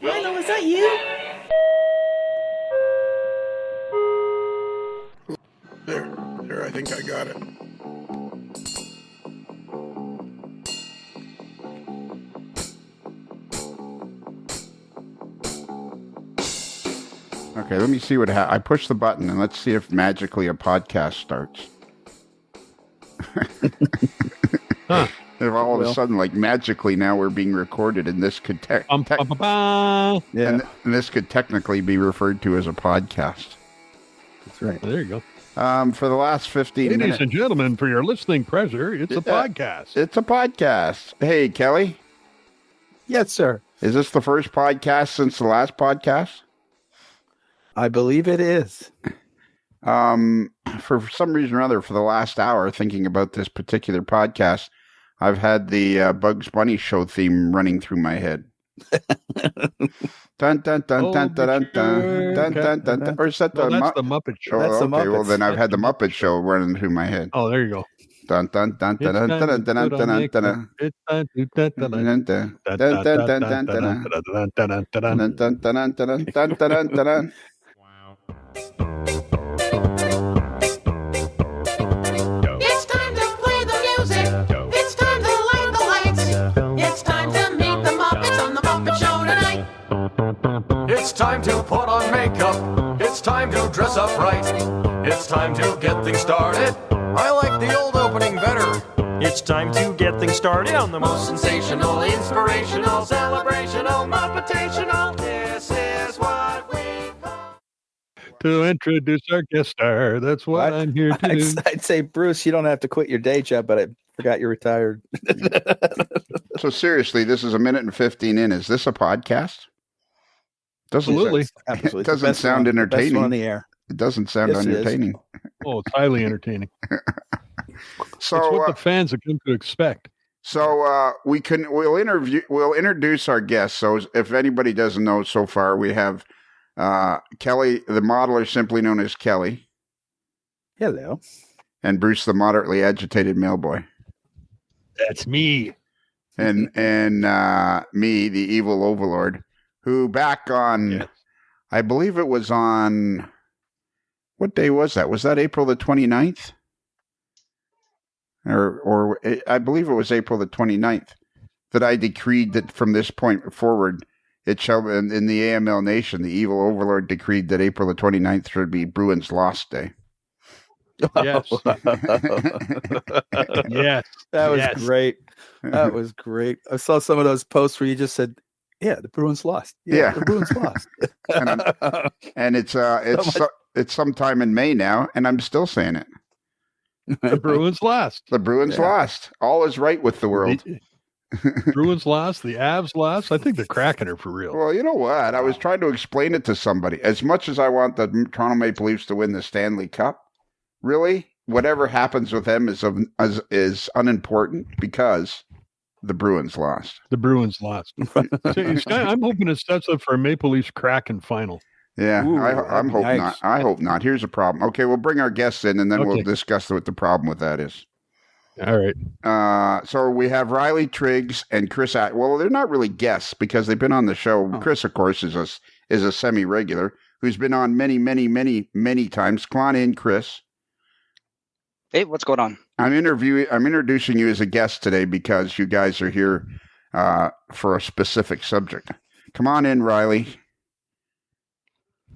Milo, is that you? There, I think I got it. Okay, let me see what I push the button and let's see if magically a podcast starts. Huh. If all of a sudden, like magically, now we're being recorded, and this could Yeah. and this could technically be referred to as a podcast. That's right. There you go. For the last 15 minutes. Ladies and gentlemen, for your listening pleasure, it's a podcast. It's a podcast. Hey, Kelly. Yes, sir. Is this the first podcast since the last podcast? I believe it is. For some reason or other, for the last hour, thinking about this particular podcast, I've had the Bugs Bunny show theme running through my head. Dun, dun, dun, dun, dun, dun, dun, dun, dun, dun, dun. Or is that that's the Muppet Show. Oh, That's the okay, well Muppets. then I've had the Muppet Show running through my head. Oh, there you go. Dun dun dun dun dun dun dun dun dun. It's time to dun dun dun dun dun dun dun dun dun dun. It's time to play the music. It's time to light the lights. It's time to meet the Muppets on the Muppet Show tonight. It's time to put on makeup. It's time to dress up right. It's time to get things started. I like the old opening better. It's time to get things started on the most sensational, inspirational, celebrational, Muppetational. This is what we call... To introduce our guest star. That's what I'm here to do. I'd say, Bruce, you don't have to quit your day job, but I forgot you're retired. So seriously, this is a minute and 15 in. Is this a podcast? Absolutely. Absolutely. It doesn't sound The best one entertaining. on the air. It doesn't sound Yes, it is. entertaining. Oh, it's highly entertaining. So It's what the fans have come to expect. we'll introduce our guests. So if anybody doesn't know so far, we have Kelly, the modeler simply known as Kelly, Hello. and Bruce, the moderately agitated mailboy, That's me. and me, the evil overlord, who back on, Yes. I believe it was on, what day was that? Was that April the 29th? Or I believe it was April the 29th that I decreed that from this point forward, it shall, in the AML Nation, the evil overlord decreed that April the 29th should be Bruins Lost Day. Yes. Yes. That was Yes. great. That was great. I saw some of those posts where you just said, yeah, the Bruins lost. Yeah. The Bruins lost. And it's sometime in May now, and I'm still saying it. The Bruins lost. The Bruins lost. All is right with the world. The Bruins lost. The Avs lost. I think they're cracking her for real. Well, you know what? I was trying to explain it to somebody. As much as I want the Toronto Maple Leafs to win the Stanley Cup, really, whatever happens with them is unimportant because the Bruins lost. The Bruins lost. I'm hoping it sets up for a Maple Leafs Kraken final. Yeah, Ooh, I'm hoping nice. not. I hope not. Here's a problem. Okay, we'll bring our guests in, and then we'll Okay. discuss what the problem with that is. All right. So we have Riley Triggs and Chris. Well, they're not really guests because they've been on the show. Oh. Chris, of course, is a semi-regular who's been on many times. Come on in, Chris. Hey, what's going on? I'm introducing you as a guest today because you guys are here for a specific subject. Come on in, Riley.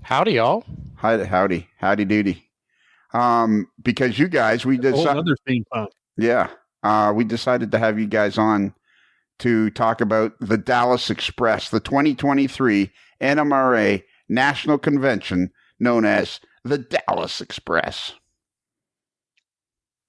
Howdy, y'all. Howdy doody. Because you guys, we Oh, decided. another theme song. Yeah. We decided to have you guys on to talk about the Dallas Express, the 2023 NMRA National Convention known as the Dallas Express.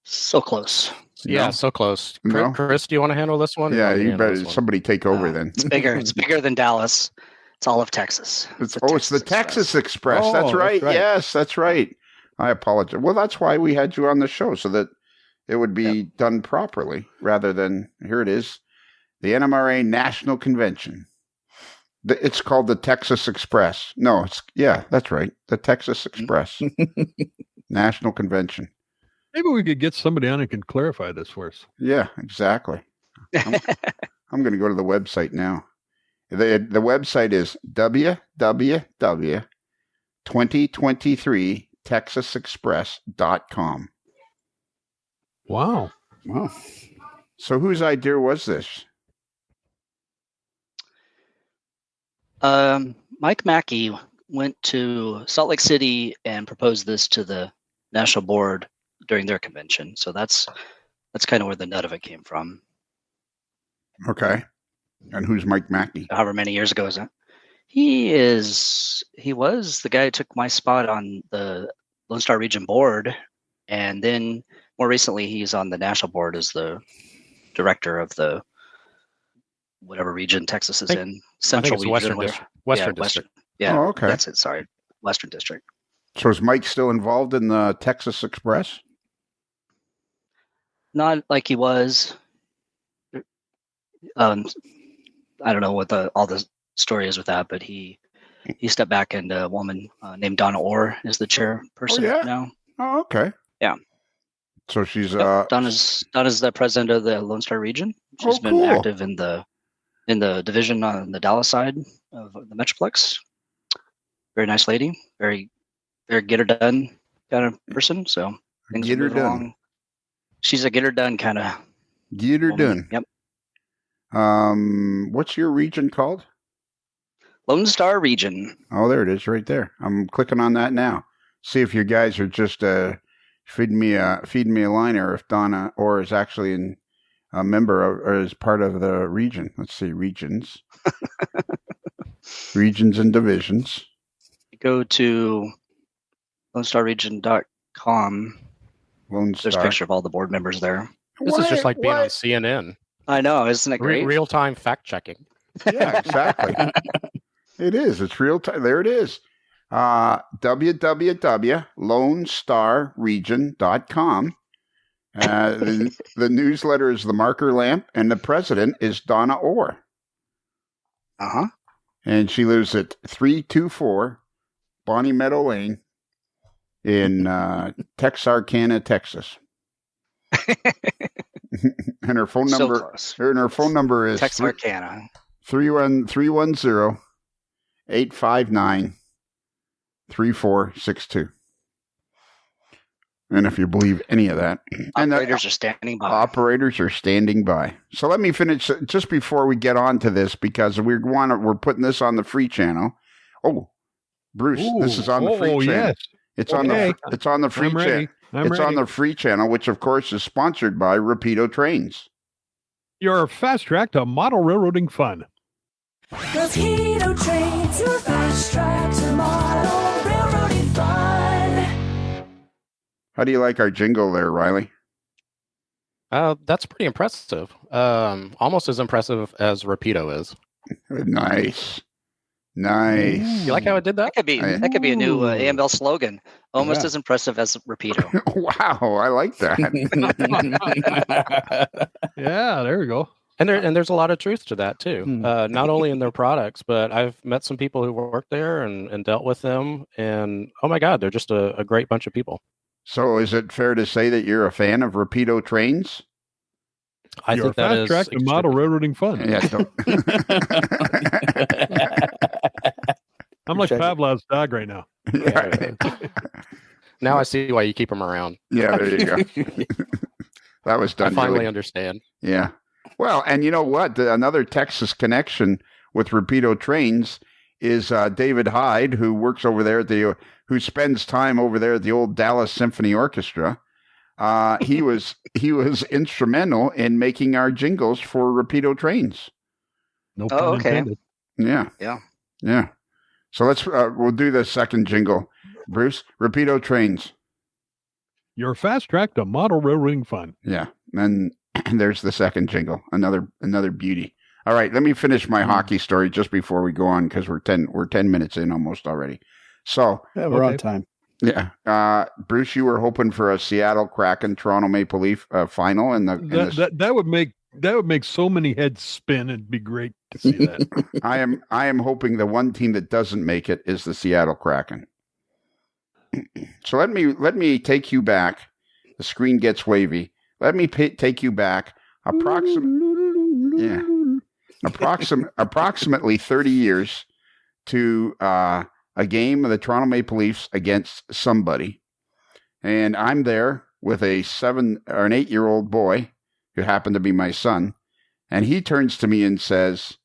So close. Yeah, No? so close. No? Chris, do you want to handle this one? Yeah, Or you handle better this one? somebody take over then. It's bigger. It's bigger than Dallas. It's all of Texas. It's the Texas Express. Oh, That's that's right. right. Yes, that's right. I apologize. Well, that's why we had you on the show, so that it would be done properly rather than, here it is, the NMRA National Convention. It's called the Texas Express. No, that's right. The Texas Express National Convention. Maybe we could get somebody on who can clarify this for us. Yeah, exactly. I'm going to go to the website now. The website is www.2023texasexpress.com. Wow. Wow. So whose idea was this? Mike Mackey went to Salt Lake City and proposed this to the national board during their convention. So that's kind of where the nut of it came from. Okay. And who's Mike Mackey? However many years ago is that? He was the guy who took my spot on the Lone Star Region board, and then more recently he's on the national board as the director of the whatever region Texas is in. Central it's region, Western District. Yeah, Oh, okay. that's it. Sorry, Western District. So is Mike still involved in the Texas Express? Not like he was. I don't know what all the story is with that, but he stepped back, and a woman named Donna Orr is the chairperson now. Oh, okay. Yeah. So she's Donna's the president of the Lone Star region. She's been cool. active in the division on the Dallas side of the Metroplex. Very nice lady. Very, very get her done kind of person. So things Get her move done. along. She's a get her done kind of. Get her done. Yep. What's your region called? Lone Star region. Oh, there it is, right there. I'm clicking on that now. See if you guys are just feeding me a line, or if Donna Orr is actually a member of, or is part of the region. Let's see, regions, regions and divisions. Go to LoneStarRegion.com. Lone There's a Star. picture of all the board members there. This is just like being on What? CNN. I know, isn't it great? Real-time fact-checking. Yeah, exactly. It is. It's real time. There it is. www.lonestarregion.com. The newsletter is the Marker Lamp, and the president is Donna Orr. Uh-huh. And she lives at 324 Bonnie Meadow Lane in Texarkana, Texas. And her phone So number close. her phone number is Texarkana. 310-859-3462. And if you believe any of that. And the Operators are standing by. operators are standing by. So let me finish just before we get on to this, because we're putting this on the free channel. Oh, Bruce, this is on the free channel. Yes. It's Okay. on the free I'm ready. channel. It's on the free channel, which of course is sponsored by Rapido Trains. Your fast track to model railroading fun. Rapido Trains, your fast track to model railroading fun. How do you like our jingle there, Riley? That's pretty impressive. Almost as impressive as Rapido is. Nice. Nice. You like how I did that? That could be a new AML slogan. Almost Yeah. as impressive as Rapido. Wow, I like that. Yeah, there we go. And there's a lot of truth to that too. Not only in their products, but I've met some people who work there and dealt with them, and oh my God, they're just a great bunch of people. So is it fair to say that you're a fan of Rapido Trains? I Your think that fast is track to model railroading fun. Yeah. I'm like Check it. Pavlov's dog right now. Now I see why you keep them around. Yeah, there you go. That was I done. finally really- understand. Yeah. Well, and you know what? Another Texas connection with Rapido Trains is David Hyde, who works over there who spends time over there at the old Dallas Symphony Orchestra. He was instrumental in making our jingles for Rapido Trains. No Oh, pun okay. intended. Yeah. Yeah. Yeah. So we'll do the second jingle. Bruce, Rapido Trains. Your fast track to model railroading fun. Yeah. And there's the second jingle. Another beauty. All right, let me finish my hockey story just before we go on, because we're 10 minutes in almost already. So Yeah, we're on Okay. time. yeah, Bruce, you were hoping for a Seattle Kraken Toronto Maple Leaf final in the That would make so many heads spin. It'd be great to see that. I am hoping the one team that doesn't make it is the Seattle Kraken. So let me take you back The screen gets wavy. Let me take you back approximately 30 years to a game of the Toronto Maple Leafs against somebody. And I'm there with a 7 or an 8-year-old boy who happened to be my son. And he turns to me and says,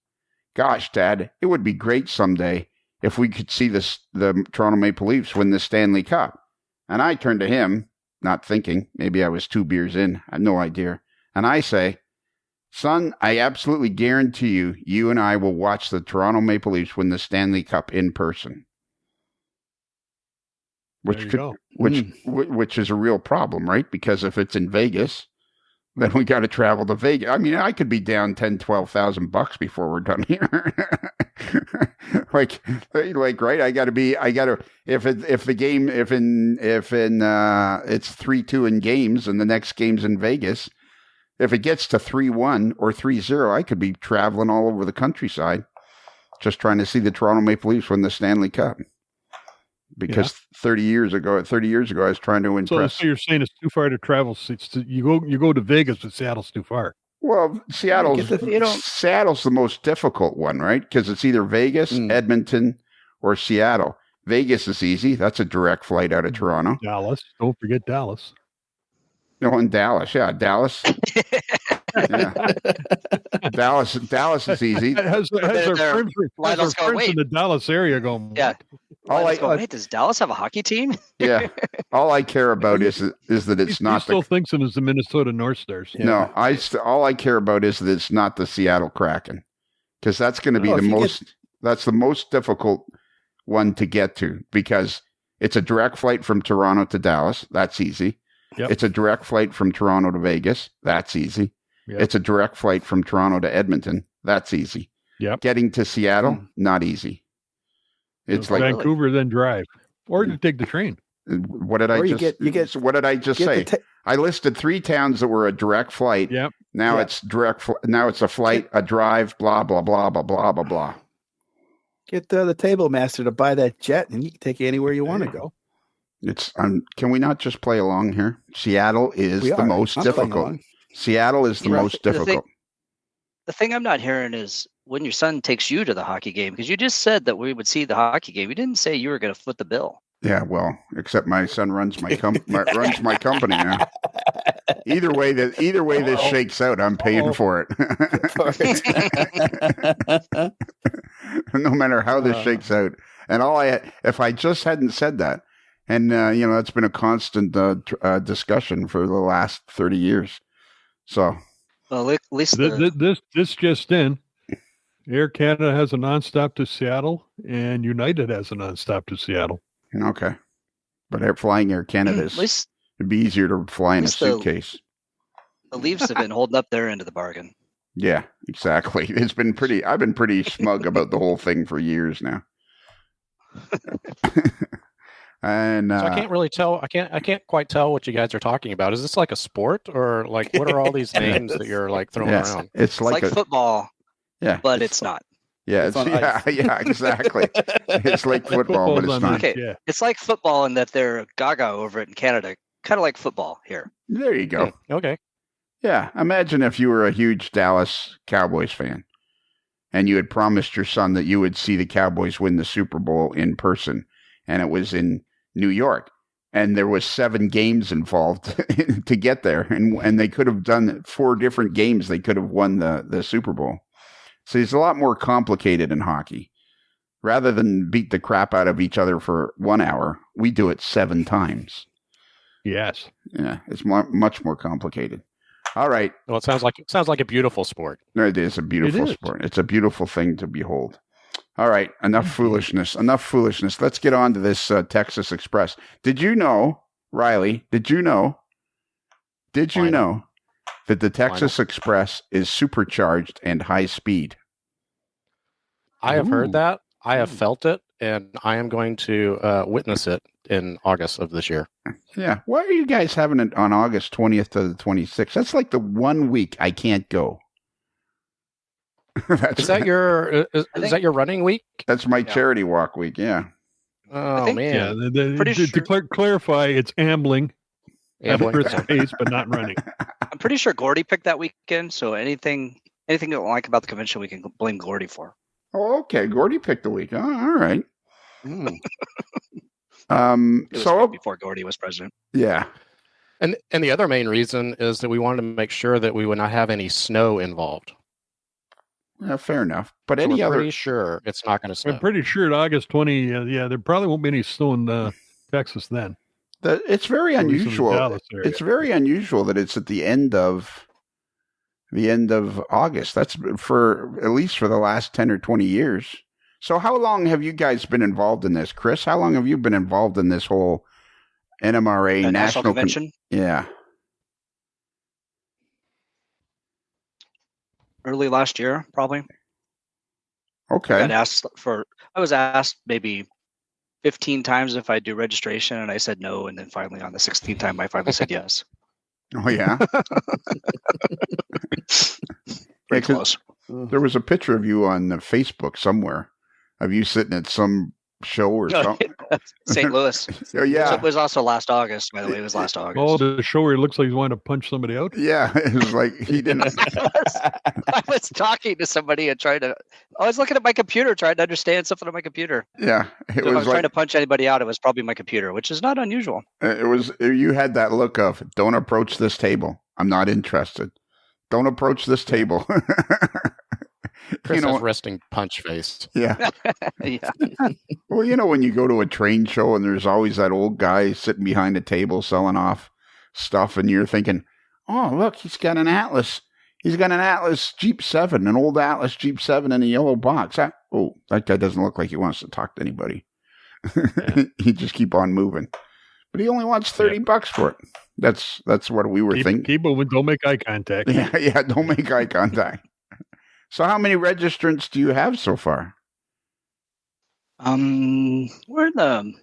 "Gosh, Dad, it would be great someday if we could see the Toronto Maple Leafs win the Stanley Cup." And I turn to him, not thinking, maybe I was 2 beers in, I have no idea. And I say, "Son, I absolutely guarantee you and I will watch the Toronto Maple Leafs win the Stanley Cup in person." Which is a real problem, right? Because if it's in Vegas, then we got to travel to Vegas. I mean, I could be down $10,000-12,000 before we're done here. like, right? I got to, if it's 3-2 in games and the next game's in Vegas, if it gets to 3-1 or 3-0, I could be traveling all over the countryside just trying to see the Toronto Maple Leafs win the Stanley Cup. Because 30 years ago, I was trying to impress. So you're saying it's too far to travel? You go to Vegas, but Seattle's too far. Well, Seattle's the most difficult one, right? Because it's either Vegas, Edmonton, or Seattle. Vegas is easy. That's a direct flight out of Toronto. Dallas. Don't forget Dallas. No, in Dallas. Yeah, Dallas. Yeah. Dallas is easy. Has our friends in the Dallas area going? Yeah. Wait, does Dallas have a hockey team? Yeah. All I care about is that it's not. He still thinks it is the Minnesota North Stars. Yeah. No, all I care about is that it's not the Seattle Kraken, because that's going to be that's the most difficult one to get to, because it's a direct flight from Toronto to Dallas. That's easy. Yep. It's a direct flight from Toronto to Vegas. That's easy. Yep. It's a direct flight from Toronto to Edmonton. That's easy. Yep. Getting to Seattle, not easy. It's like Vancouver, then drive, or you take the train. What did I just? What did I just say? I listed 3 towns that were a direct flight. Yep. Now it's direct. Now it's a flight, a drive. Blah blah blah blah blah blah blah. Get the table master to buy that jet, and he can take you anywhere you want to go. It's. Can we not just play along here? Seattle is the most difficult. Seattle is the most difficult. The thing I'm not hearing is when your son takes you to the hockey game, because you just said that we would see the hockey game. You didn't say you were going to foot the bill. Yeah, well, except my son runs my runs my company now. Either way this shakes out, I'm paying for it. No matter how this shakes out. And if I just hadn't said that, and that's been a constant discussion for the last 30 years. So, well, at least this just in. Air Canada has a nonstop to Seattle, and United has a nonstop to Seattle. Okay, but flying Air Canada it'd be easier to fly in a suitcase. The Leafs have been holding up their end of the bargain. Yeah, exactly. It's been pretty. I've been pretty smug about the whole thing for years now. And so I can't really tell. I can't quite tell what you guys are talking about. Is this like a sport, or like what are all these names that you're like throwing around? It's like football. Yeah, but it's not. Yeah, yeah, exactly. It's like football, but it's not. Okay, it's like football in that they're gaga over it in Canada, kind of like football here. There you go. Okay. Yeah, imagine if you were a huge Dallas Cowboys fan, and you had promised your son that you would see the Cowboys win the Super Bowl in person, and it was in New York, and there was 7 games involved to get there, and they could have done 4 different games. They could have won the Super Bowl. So it's a lot more complicated in hockey. Rather than beat the crap out of each other for 1 hour, we do it 7 times. Yes. Yeah, it's much more complicated. All right. Well, it sounds like a beautiful sport. It is a beautiful sport. It's a beautiful thing to behold. All right, enough foolishness. Let's get on to this Texas Express. Did you know, Riley? Did you know that the Texas Express is supercharged and high speed? I have heard that. I have felt it, and I am going to witness it in August of this year. Yeah. Why are you guys having it on August 20th to the 26th? That's like the 1 week I can't go. Is that your running week? That's my charity walk week. Yeah. Oh man. Yeah. To clarify, it's ambling. Yeah, Have boy. first base, but not running. I'm pretty sure Gordy picked that weekend. So anything you don't like about the convention, we can blame Gordy for. Oh, okay. Gordy picked the week. Oh, all right. Mm. It was So before Gordy was president. yeah. And the other main reason is that we wanted to make sure that we would not have any snow involved. Yeah, fair enough. But So any we're other pretty sure it's not going to snow. I'm pretty sure at August 20, there probably won't be any snow in Texas then. it's very At least in the unusual. Dallas area. It's very unusual that it's at the end of August. That's for at least for the last 10 or 20 years. So how long have you guys been involved in this, Chris? How long have you been involved in this whole NMRA The national convention yeah. early last year, probably. Okay. I was asked maybe 15 times if I'd do registration, and I said no. And then finally, on the 16th time, I finally said yes. Oh yeah. Pretty 'cause close. There was a picture of you on Facebook somewhere of you sitting at some show or something. St. Louis. Oh yeah. It was also last August, by the way. It was last August. Oh, the show where it looks like he's wanting to punch somebody out. Yeah, it was like he didn't. I was talking to somebody and I was looking at my computer trying to understand something on my computer. Yeah, it So if I was was trying like to punch anybody out, it was probably my computer, which is not unusual. it was. You had that look of "Don't approach this table. I'm not interested. Don't approach this table." Chris you know, has resting punch face. yeah. Yeah. Well, you know when you go to a train show and there's always that old guy sitting behind a table selling off stuff, and you're thinking, "Oh, look, he's got an Atlas. He's got an Atlas Jeep 7, an old Atlas Jeep 7 in a yellow box." That guy doesn't look like he wants to talk to anybody. He just keep on moving. But he only wants $30 for it. That's what we were thinking. Keep moving. Don't make eye contact. Yeah, don't make eye contact. So how many registrants do you have so far? We're in the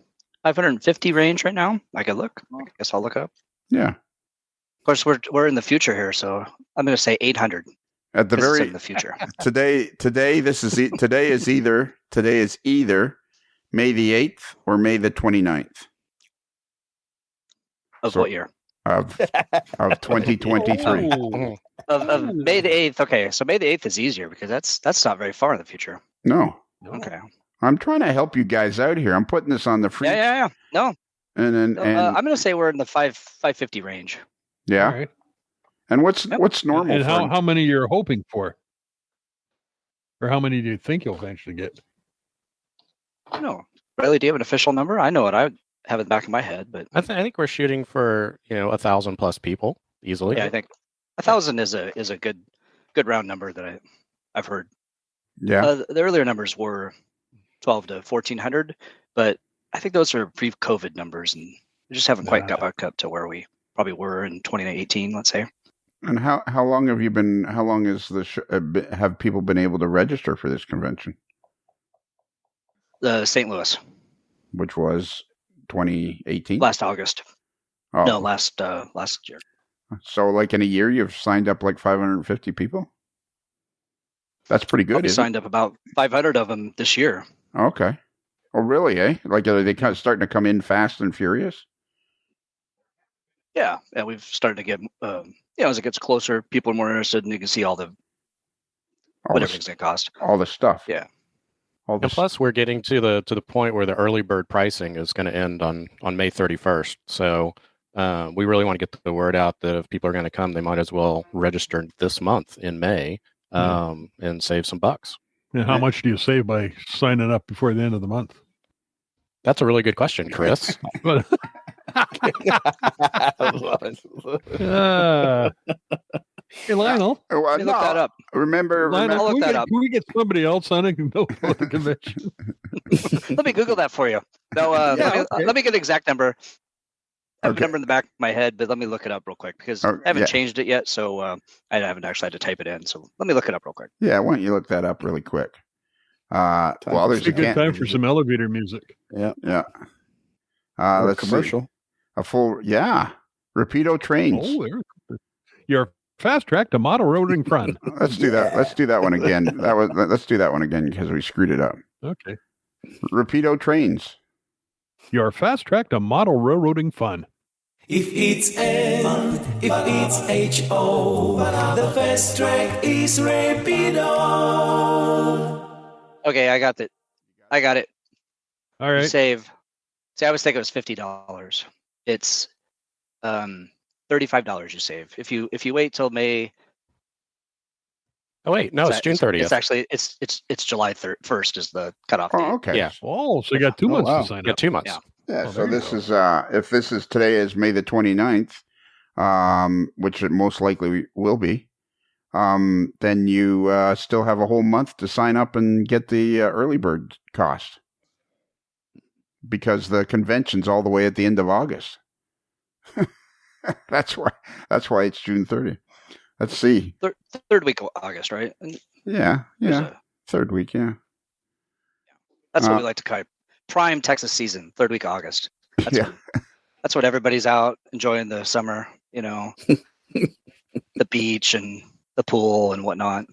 550 range right now. I could look. I guess I'll look up. Yeah. Of course, we're in the future here, so I'm going to say 800. At the 'cause it's very in the future. today is either May the 8th or May the 29th Of So- what year? of 2023. Oh. Of May the 8th. Okay, so May the 8th is easier because that's not very far in the future. No. Okay. I'm trying to help you guys out here. I'm putting this on the free Yeah. No, and then I'm going to say we're in the 550 range. yeah. All right. And what's normal And for how many you're hoping for? Or how many do you think you'll eventually get? No, Riley, do you have an official number? I know what I have in the back of my head, but I think we're shooting for 1,000 plus people easily. yeah, I think 1,000 is a good round number that I've heard. Yeah. The earlier numbers were 12 to 1,400, but I think those are pre-COVID numbers, and we just haven't quite got back up to where we probably were in 2018, let's say. And how long have you been? How long is have people been able to register for this convention? St. Louis, Which was 2018. last August. Oh, No, last year. so like in a year, you've signed up like 550 people. That's pretty good. We Isn't signed up about 500 of them this year. it? Okay. Oh, really? Eh? Like are they kind of starting to come in fast and furious? Yeah, and we've started to get, as it gets closer, people are more interested, and you can see all the All what the, everything's going to cost. all the stuff. Yeah. All the And plus, we're getting to the point where the early bird pricing is going to end on May 31st. So we really want to get the word out that if people are going to come, they might as well register this month in May and save some bucks. And how much do you save by signing up before the end of the month? That's a really good question, Chris. But, hey, Lionel. Oh, Let me look that up. Remember, Lionel, I'll look can we that get- up. Can we get somebody else on it who knows about the convention? Let me Google that for you. No, okay. let me get an exact number. I have Okay. a number in the back of my head, but let me look it up real quick because Oh, I haven't yeah. changed it yet, so I haven't actually had to type it in. So let me look it up real quick. yeah, why don't you look that up really quick? Well, for there's It's a good can- time for some elevator music. Yeah. Or a Let's see. commercial. A full, Rapido trains. Oh, there. Your fast track to model roading fun. Let's do that. Let's do that one again. Let's do that one again because we screwed it up. Okay. Rapido trains. Your fast track to model railroading fun. If it's N, if it's H-O, the fast track is Rapido. Okay, I got it. All You right. save. See, I was thinking it was $50. It's $35 you save if you wait till May. Oh wait, no, it's June 30th. It's actually it's July 1st is the cutoff date. Oh, okay. Yeah. Oh, so you got 2 months wow. to sign Yeah, up. 2 months. Yeah. Yeah, Oh, so there you this go. is if this is today is May the 29th, which it most likely will be, then you still have a whole month to sign up and get the early bird cost because the convention's all the way at the end of August. That's why it's June 30th. Let's see. Third week of August, right? And Yeah, there's yeah. Third week, yeah. that's what Uh, we like to call it. Prime Texas season, third week of August. That's Yeah. that's when everybody's out enjoying the summer, the beach and the pool and whatnot.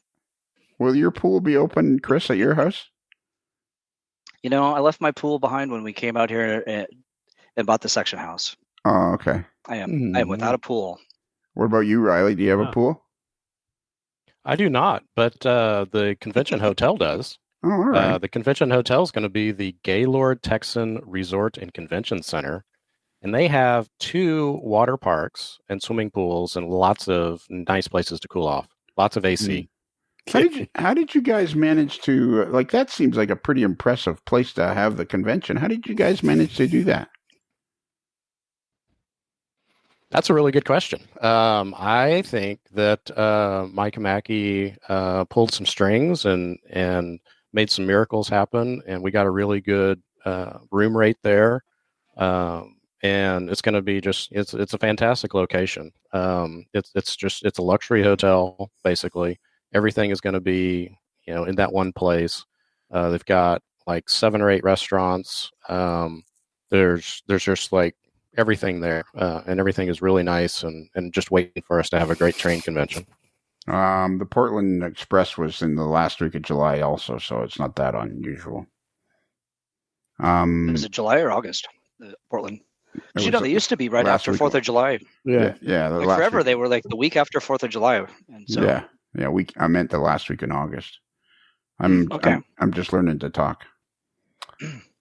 Will your pool be open, Chris, at your house? I left my pool behind when we came out here and bought the section house. Oh, okay. I am without a pool. What about you, Riley? Do you have a Huh. pool? I do not, but the convention hotel does. Oh, all right. The convention hotel is going to be the Gaylord Texan Resort and Convention Center, and they have 2 water parks and swimming pools and lots of nice places to cool off. Lots of AC. How did you guys manage to that seems like a pretty impressive place to have the convention. How did you guys manage to do that? That's a really good question. I think that Mike Mackey pulled some strings and made some miracles happen, and we got a really good room rate there. And it's going to be it's a fantastic location. It's a luxury hotel basically. Everything is going to be in that one place. They've got like 7 or 8 restaurants. There's just like everything there, and everything is really nice and just waiting for us to have a great train convention. The Portland Express was in the last week of July also, so it's not that unusual. Was it July or August? Portland. it They was used to be right last after week. 4th of July. Yeah. yeah. The Like last forever, week. they were like the week after 4th of July, and so Yeah. I meant the last week in August. Okay. I'm just learning to talk.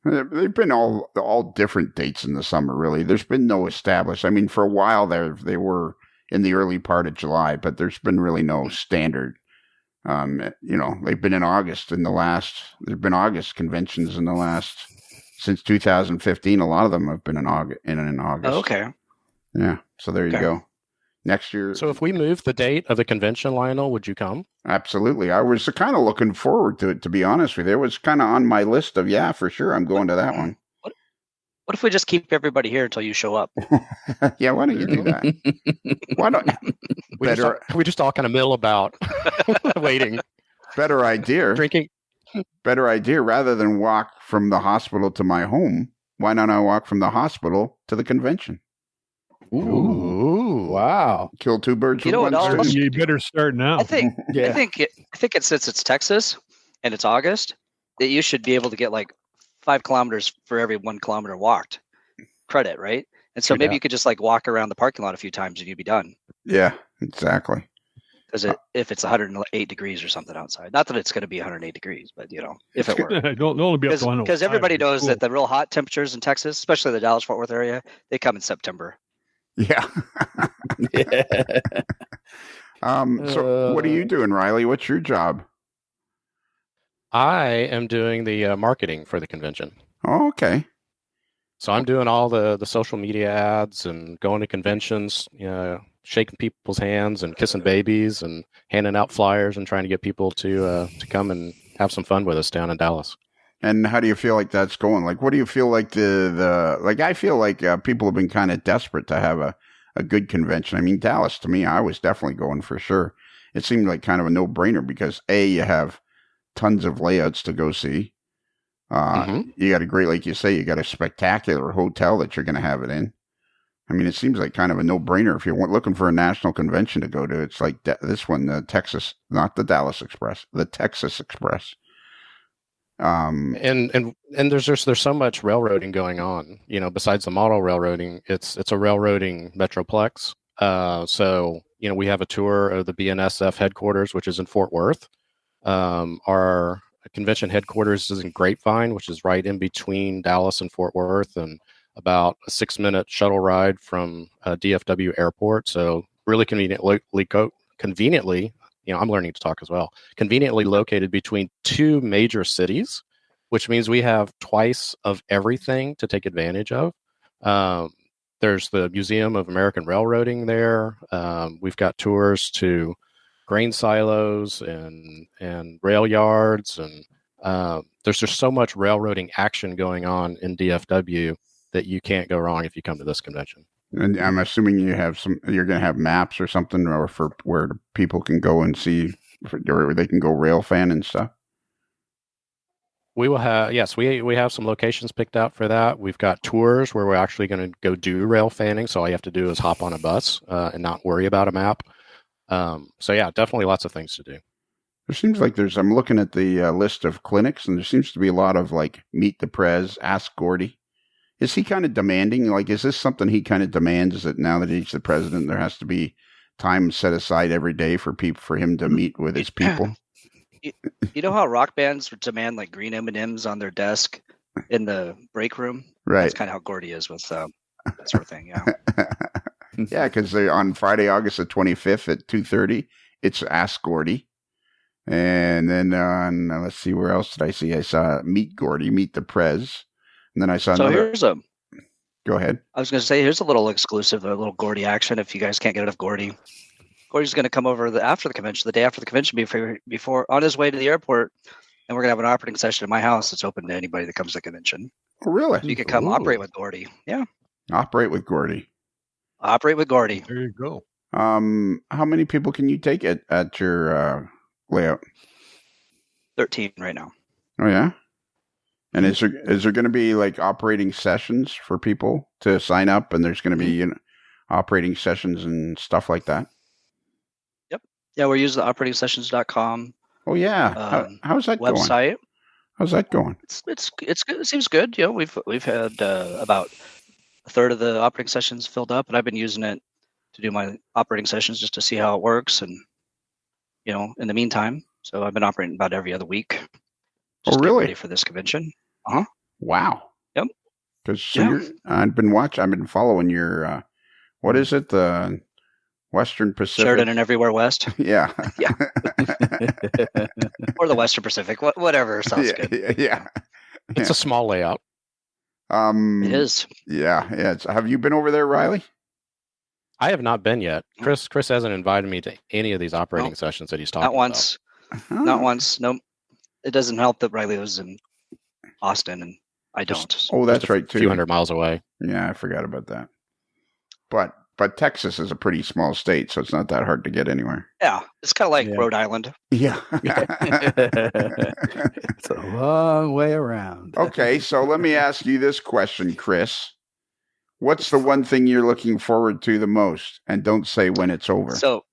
They've been all different dates in the summer, really. There's been no established. I mean, for a while there, they were in the early part of July, but there's been really no standard. They've been in August there've been August conventions since 2015. A lot of them have been in August. Oh, okay. Yeah. So there you Okay. go. Next year. So if we move the date of the convention, Lionel, would you come? Absolutely. I was kind of looking forward to it, to be honest with you. It was kind of on my list of, yeah, for sure, I'm going to that one. What if we just keep everybody here until you show up? Yeah, why don't you do that? Why don't We just all kind of mill about waiting, better idea? drinking. Better idea. Rather than walk from the hospital to my home, why not I walk from the hospital to the convention? Ooh. Wow. Kill 2 birds You with know one what else? stone. You better start now. I think Yeah. I think since it's Texas and it's August, that you should be able to get like 5 kilometers for every 1 kilometer walked credit, right? And so maybe Yeah. you could just like walk around the parking lot a few times and you'd be done. Yeah, exactly. Because if it's 108 degrees or something outside, not that it's going to be 108 degrees, but if it were, Don't only be up to 105. because everybody knows Cool. that the real hot temperatures in Texas, especially the Dallas-Fort Worth area, they come in September. Yeah. So what are you doing, Riley? What's your job? I am doing the marketing for the convention. Oh, okay. So I'm doing all the social media ads and going to conventions, shaking people's hands and kissing babies and handing out flyers and trying to get people to come and have some fun with us down in Dallas. And how do you feel like that's going? Like, what do you feel like I feel like people have been kind of desperate to have a good convention. I mean, Dallas, to me, I was definitely going for sure. It seemed like kind of a no-brainer because A, you have tons of layouts to go see. You got a great, like you say, you got a spectacular hotel that you're going to have it in. I mean, it seems like kind of a no-brainer. If you're looking for a national convention to go to, it's like this one, the Texas, not the Dallas Express, the Texas Express. And there's so much railroading going on. Besides the model railroading, it's a railroading metroplex. So we have a tour of the BNSF headquarters, which is in Fort Worth. Our convention headquarters is in Grapevine, which is right in between Dallas and Fort Worth, and about a 6-minute shuttle ride from DFW Airport. So really conveniently, I'm learning to talk as well. Conveniently located between two major cities, which means we have twice of everything to take advantage of. There's the Museum of American Railroading there. We've got tours to grain silos and rail yards, and there's just so much railroading action going on in DFW that you can't go wrong if you come to this convention. And I'm assuming you're going to have maps or something, or for where people can go and see, or they can go rail fan and stuff. We will have, yes, we have some locations picked out for that. We've got tours where we're actually going to go do rail fanning. So all you have to do is hop on a bus and not worry about a map. So yeah, definitely lots of things to do. There seems like I'm looking at the list of clinics, and there seems to be a lot of like Meet the Prez, Ask Gordy. Is he kind of demanding? Like, is this something he kind of demands? Is that now that he's the president, there has to be time set aside every day for him to meet with his people? You know how rock bands demand like green M&Ms on their desk in the break room? Right. That's kind of how Gordy is with that sort of thing. Yeah. Yeah, because on Friday, August the 25th at 2:30, it's Ask Gordy. And then on, let's see, where else did I see? I saw Meet Gordy, Meet the Prez. And then I saw another. Go ahead. I was going to say, here's a little exclusive, a little Gordy action. If you guys can't get enough Gordy, Gordy's going to come over after the convention, the day after the convention, before on his way to the airport, and we're going to have an operating session at my house. It's open to anybody that comes to the convention. Oh, really? So you can come operate with Gordy. Yeah. Operate with Gordy. Operate with Gordy. There you go. How many people can you take at your layout? 13 right now. Oh yeah. And is there going to be like operating sessions for people to sign up, and there's going to be operating sessions and stuff like that? Yep. Yeah, we're using the operatingsessions.com. Oh yeah. How's that website. Going? How's that going? It's good. It seems good. We've had about a third of the operating sessions filled up, and I've been using it to do my operating sessions just to see how it works, and in the meantime, so I've been operating about every other week. Just really? Ready for this convention. Wow. Yep. Because I've been following your what is it, the Western Pacific, Sheridan and Everywhere West. Yeah. Yeah. Or the Western Pacific, whatever sounds good. Yeah. It's a small layout. It is. Yeah. Have you been over there, Riley? I have not been yet. Chris hasn't invited me to any of these operating sessions that he's talking about. Not once. Nope. It doesn't help that Riley was in Austin and I don't. Oh, that's right too. A few hundred miles away. Yeah, I forgot about that. But Texas is a pretty small state, so it's not that hard to get anywhere. Yeah, it's kind of like Rhode Island. Yeah. It's a long way around. Okay, so let me ask you this question, Chris. What's the one thing you're looking forward to the most? And don't say when it's over. So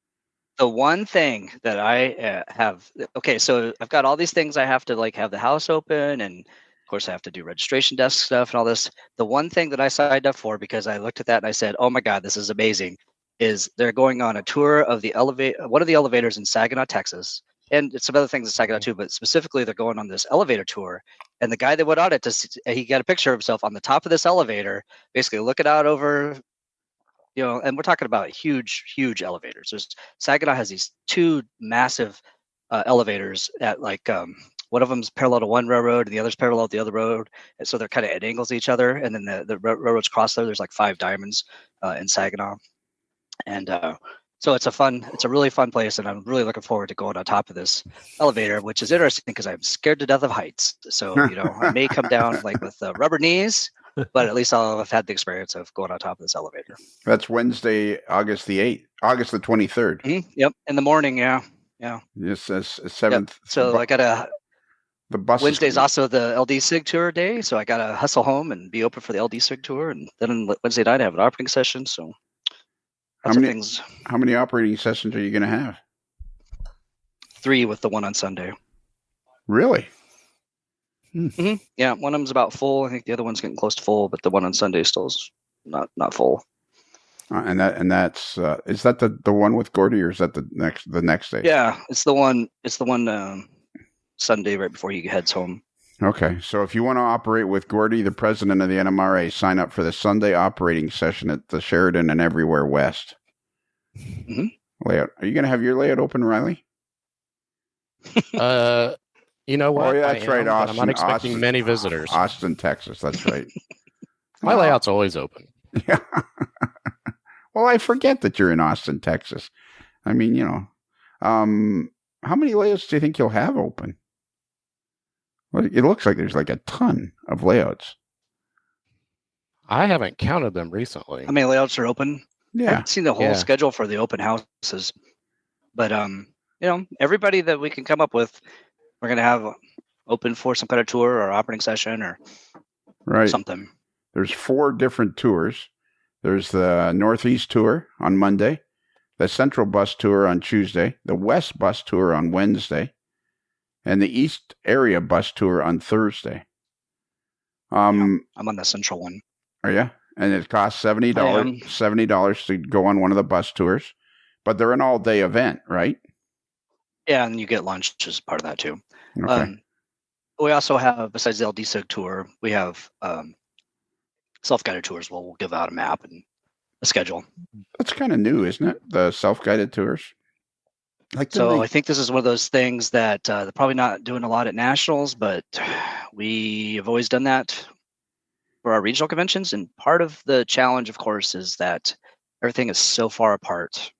the one thing that I have, so I've got all these things I have to have the house open, and of course I have to do registration desk stuff and all this. The one thing that I signed up for, because I looked at that and I said, oh my God, this is amazing, is they're going on a tour of one of the elevators in Saginaw, Texas. And some other things in Saginaw too, but specifically they're going on this elevator tour. And the guy that went on it, he got a picture of himself on the top of this elevator, basically looking out over, and we're talking about huge, huge elevators. Saginaw has these two massive elevators at one of them's parallel to one railroad and the other's parallel to the other road. And so they're kind of at angles to each other. And then the railroads cross there. There's 5 diamonds in Saginaw. And so it's a really fun place. And I'm really looking forward to going on top of this elevator, which is interesting because I'm scared to death of heights. So, I may come down with rubber knees, but at least I'll have had the experience of going on top of this elevator. That's Wednesday, August the 23rd. Mm-hmm. Yep. In the morning. Yeah. Yeah. Yes. 7th. Yep. So I got the bus. Wednesday's also the LD SIG tour day. So I got to hustle home and be open for the LD SIG tour. And then Wednesday night I have an operating session. So how many operating sessions are you going to have? 3 with the one on Sunday. Really? Yeah, one of them's about full. I think the other one's getting close to full, but the one on Sunday still's not full. That's is that the one with Gordy, or is that the next day? Yeah, it's the one. Sunday right before he heads home. Okay, so if you want to operate with Gordy, the president of the NMRA, sign up for the Sunday operating session at the Sheridan and Everywhere West. Mm-hmm. Layout. Are you going to have your layout open, Riley? You know what? Oh, yeah, that's right. I'm not expecting many visitors. Austin, Texas. That's right. My layout's always open. Yeah. Well, I forget that you're in Austin, Texas. I mean, how many layouts do you think you'll have open? Well, it looks like there's like a ton of layouts. I haven't counted them recently. How many layouts are open? I Yeah. haven't seen the whole schedule for the open houses, but everybody that we can come up with, we're gonna have open for some kind of tour or operating session or something. There's 4 different tours. There's the Northeast tour on Monday, the Central bus tour on Tuesday, the West bus tour on Wednesday, and the East area bus tour on Thursday. I'm on the Central one. Are you? And it costs $70 to go on one of the bus tours, but they're an all-day event, right? Yeah, and you get lunch as part of that too. Okay. We also have, besides the LDSIG tour, we have self-guided tours. We'll give out a map and a schedule. That's kind of new, isn't it? The self-guided tours. I think this is one of those things that they're probably not doing a lot at nationals, but we have always done that for our regional conventions. And part of the challenge, of course, is that everything is so far apart.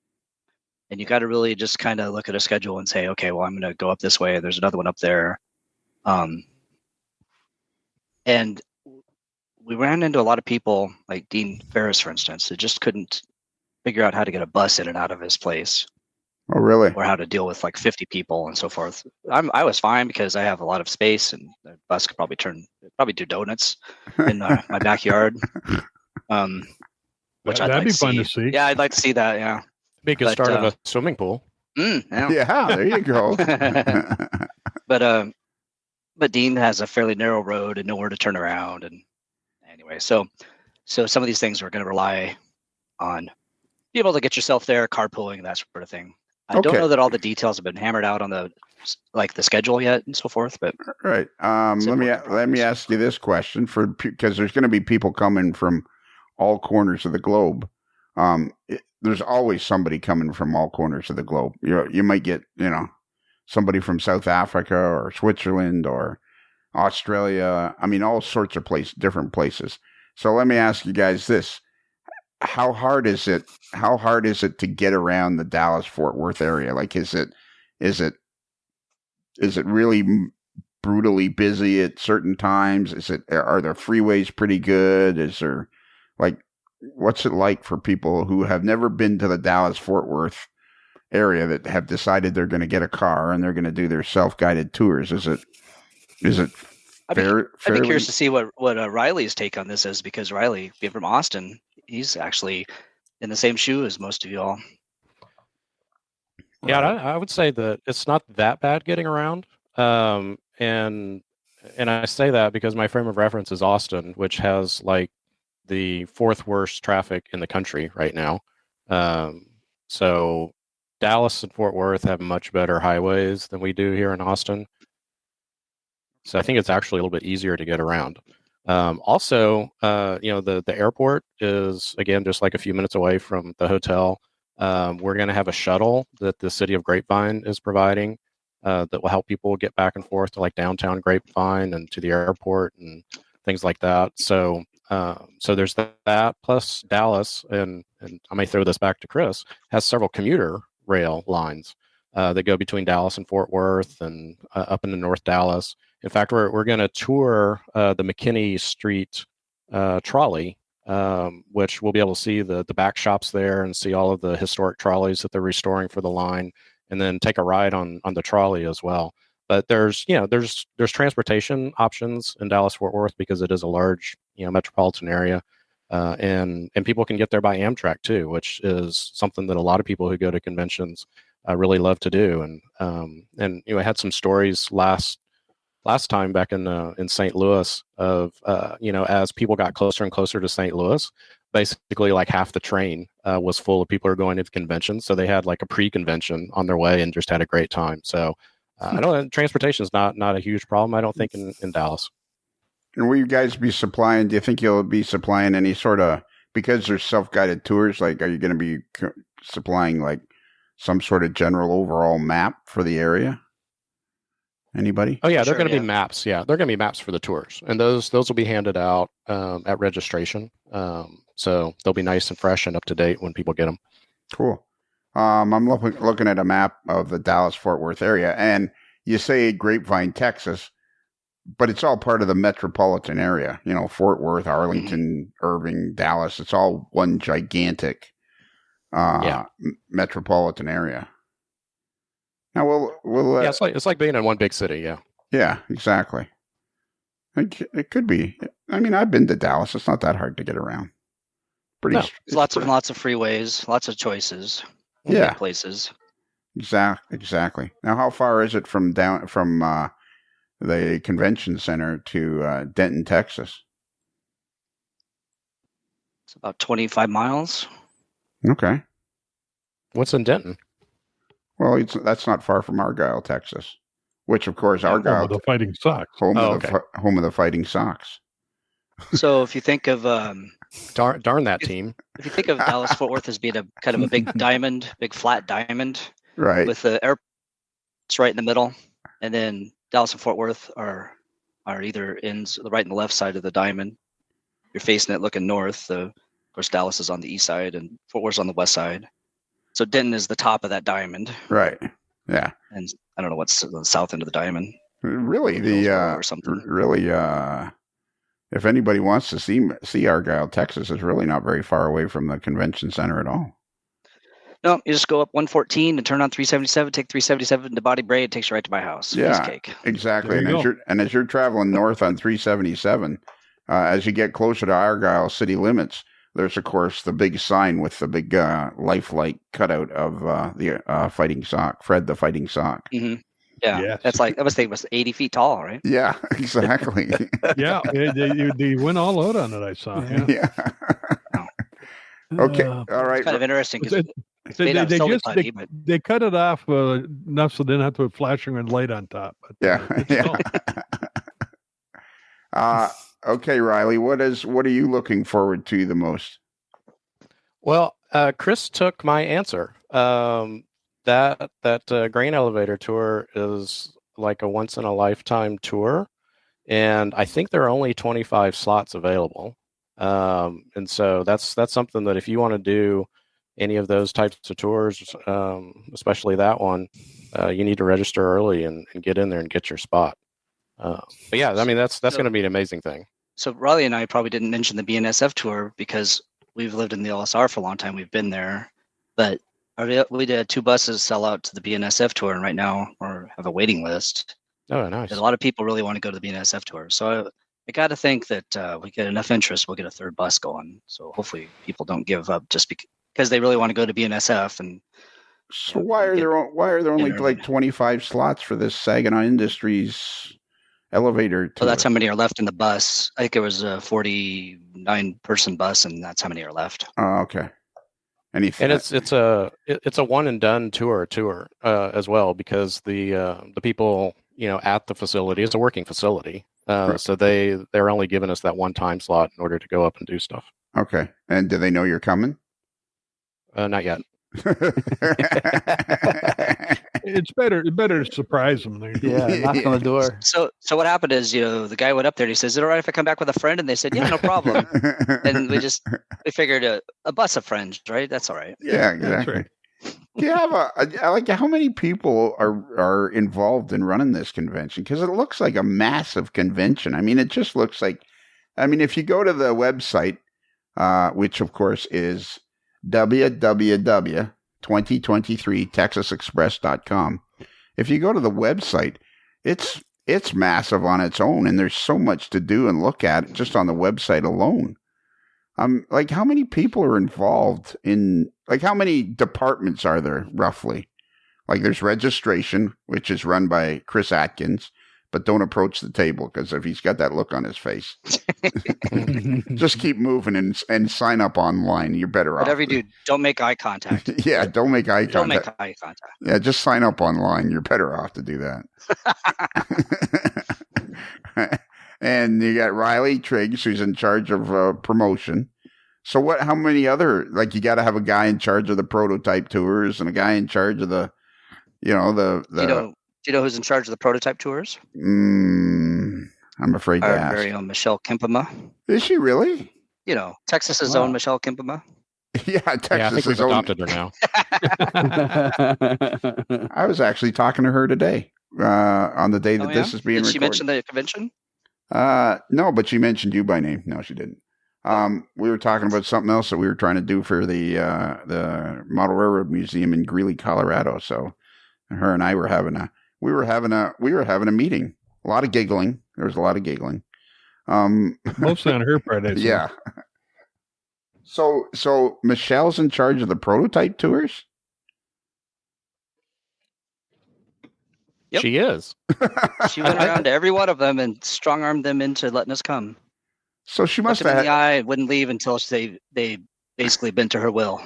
And you got to really just kind of look at a schedule and say, okay, well, I'm going to go up this way. There's another one up there. And we ran into a lot of people like Dean Ferris, for instance, who just couldn't figure out how to get a bus in and out of his place. Oh, really? Or how to deal with like 50 people and so forth. I was fine because I have a lot of space and the bus could probably do donuts in my backyard. Which That'd be fun to see. Yeah, I'd like to see that. Yeah. Be a good start of a swimming pool. Yeah, there you go. But Dean has a fairly narrow road and nowhere to turn around. And anyway, so some of these things are going to rely on being able to get yourself there, carpooling, that sort of thing. I don't know that all the details have been hammered out on the schedule yet and so forth, but right. Let me ask you this question because there's going to be people coming from all corners of the globe. There's always somebody coming from all corners of the globe. You might get, somebody from South Africa or Switzerland or Australia. I mean, all sorts of different places. So let me ask you guys this. How hard is it to get around the Dallas-Fort Worth area? Like, is it really brutally busy at certain times? Are the freeways pretty good? Is there, like, what's it like for people who have never been to the Dallas-Fort Worth area that have decided they're going to get a car and they're going to do their self-guided tours? Is it I'd be curious to see what Riley's take on this is, because Riley, being from Austin, he's actually in the same shoe as most of y'all. Yeah, I would say that it's not that bad getting around. And I say that because my frame of reference is Austin, which has like the 4th worst traffic in the country right now. So Dallas and Fort Worth have much better highways than we do here in Austin. So I think it's actually a little bit easier to get around. Also, the airport is, again, just like a few minutes away from the hotel. We're going to have a shuttle that the city of Grapevine is providing that will help people get back and forth to like downtown Grapevine and to the airport and things like that. So there's that. Plus Dallas, and I may throw this back to Chris, has several commuter rail lines that go between Dallas and Fort Worth and up into North Dallas. In fact, we're going to tour the McKinney Street trolley, which we'll be able to see the back shops there and see all of the historic trolleys that they're restoring for the line, and then take a ride on the trolley as well. But there's transportation options in Dallas-Fort Worth because it is a large metropolitan area, and people can get there by Amtrak too, which is something that a lot of people who go to conventions really love to do. And I had some stories last last time back in St. Louis of as people got closer and closer to St. Louis, basically like half the train was full of people who are going to the convention. So they had like a pre-convention on their way and just had a great time. So I know transportation is not a huge problem. I don't think in Dallas. And will you guys be supplying? Do you think you'll be supplying any sort of, because there's self-guided tours? Like, are you going to be supplying like some sort of general overall map for the area? Anybody? Oh yeah, they're going to be maps. Yeah, they're going to be maps for the tours, and those will be handed out at registration. So they'll be nice and fresh and up to date when people get them. Cool. I'm looking at a map of the Dallas-Fort Worth area, and you say Grapevine, Texas, but it's all part of the metropolitan area. You know, Fort Worth, Arlington, Irving, Dallas. It's all one gigantic metropolitan area. Now, we'll yeah, it's like being in one big city. Yeah. Yeah, exactly. It could be. I mean, I've been to Dallas. It's not that hard to get around. There's lots of freeways, lots of choices. Yeah, places. Exactly. Now, how far is it from the convention center to Denton, Texas? It's about 25 miles. Okay. What's in Denton? Well, that's not far from Argyle, Texas, which, of course, Argyle, home of the Fighting Sox, home of the Fighting Sox. So, if you think of darn that team. If you think of Dallas Fort Worth as being a kind of a big flat diamond, right, with the airport right in the middle, and then Dallas and Fort Worth are either ends, the right and the left side of the diamond. You're facing it looking north. Of course, Dallas is on the east side, and Fort Worth's on the west side. So Denton is the top of that diamond. Right. Yeah. And I don't know what's the south end of the diamond. Really, or something. Really, if anybody wants to see Argyle, Texas, is really not very far away from the convention center at all. No, you just go up 114 and turn on 377. Take 377 to Body Bray. It takes you right to my house. Yeah, cake. Exactly. And as you're traveling north on 377, as you get closer to Argyle city limits, there's, of course, the big sign with the big lifelike cutout of the Fighting Sock, Fred the Fighting Sock. Mm-hmm. Yeah, yes. That's like, I was thinking it was 80 feet tall, right? Yeah, exactly. Yeah, they went all out on it, I saw. Yeah. Okay, all right. It's kind of interesting because they cut it off enough so they didn't have to put flashing red light on top. But, yeah. Okay, Riley, what are you looking forward to the most? Well, Chris took my answer. That grain elevator tour is like a once in a lifetime tour, and I think there are only 25 slots available. And so that's something that if you want to do any of those types of tours, especially that one, you need to register early and get in there and get your spot. But yeah, I mean, that's going to be an amazing thing. So Riley and I probably didn't mention the BNSF tour because we've lived in the LSR for a long time. We've been there, but we did 2 buses sell out to the BNSF tour, and right now we have a waiting list. Oh, nice. And a lot of people really want to go to the BNSF tour. So I got to think that we get enough interest, we'll get a 3rd bus going. So hopefully people don't give up just because they really want to go to BNSF. And so why are there only like 25 slots for this Saginaw Industries elevator tour? So that's how many are left in the bus. I think it was a 49-person bus, and that's how many are left. Oh, okay. And it's a one and done tour as well, because the people at the facility, it's a working facility, right. So they're only giving us that one time slot in order to go up and do stuff. Okay. And do they know you're coming? Not yet. It's better to surprise them. Knock on the door. So what happened is, the guy went up there and he says, "Is it all right if I come back with a friend?" And they said, "Yeah, no problem." And we figured a bus of friends, right? That's all right. Yeah, exactly. Right. Do you have how many people are involved in running this convention? Because it looks like a massive convention. I mean, it just looks like, if you go to the website, which of course is www.2023texasexpress.com. If you go to the website, it's massive on its own, and there's so much to do and look at just on the website alone. Like, how many people are involved in, like, how many departments are there roughly? Like, there's registration, which is run by Chris Atkins. but don't approach the table because if he's got that look on his face, just keep moving and sign up online. You're better Whatever off. you do, don't make eye contact. Yeah, don't make eye Don't make contact. eye contact. Yeah, just sign up online. You're better off to do that. And you got Riley Triggs, who's in charge of promotion. So what? How many other, like, you got to have a guy in charge of the prototype tours and a guy in charge of the, Do you know who's in charge of the prototype tours? I'm afraid to Our ask. very own Michelle Kimpema. Is she really? Texas's Wow. own Michelle Kimpema. Yeah, Yeah, I Texas think we've is own. adopted her now. I was actually talking to her today on the day that this is being Did she recorded. mention the convention? No, but she mentioned you by name. No, she didn't. We were talking about something else that we were trying to do for the Model Railroad Museum in Greeley, Colorado. So her and I were having a meeting. A lot of giggling. There was a lot of giggling. Mostly on her part, I assume. Yeah. So Michelle's in charge of the prototype tours? Yep. She is. She went around to every one of them and strong-armed them into letting us come. So she must Looked them have in the eye and wouldn't leave until they basically bent to her will.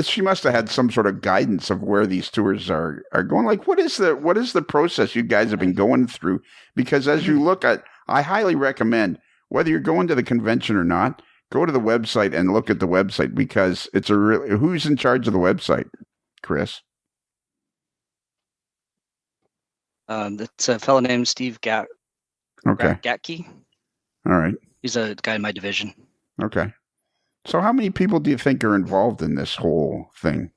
she must have had some sort of guidance of where these tours are going. Like, what is the process you guys have been going through? Because as you look at, I highly recommend, whether you're going to the convention or not, go to the website and look at the website, because it's who's in charge of the website, Chris? It's a fellow named Steve Okay. Gatke. All right. He's a guy in my division. Okay. So how many people do you think are involved in this whole thing?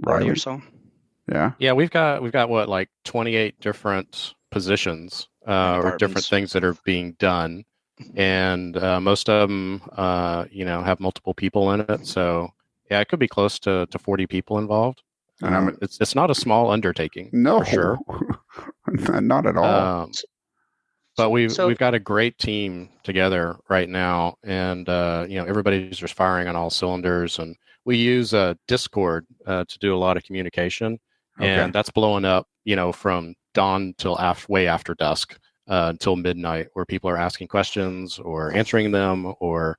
40 or so. Yeah. Yeah, we've got what, like 28 different positions or different Departments. things that are being done, and most of them, have multiple people in it. So yeah, it could be close to 40 people involved. And It's not a small undertaking. No, for sure. Not at all. But we've got a great team together right now, and everybody's just firing on all cylinders. And we use Discord to do a lot of communication, and that's blowing up, from dawn till way after dusk until midnight, where people are asking questions or answering them or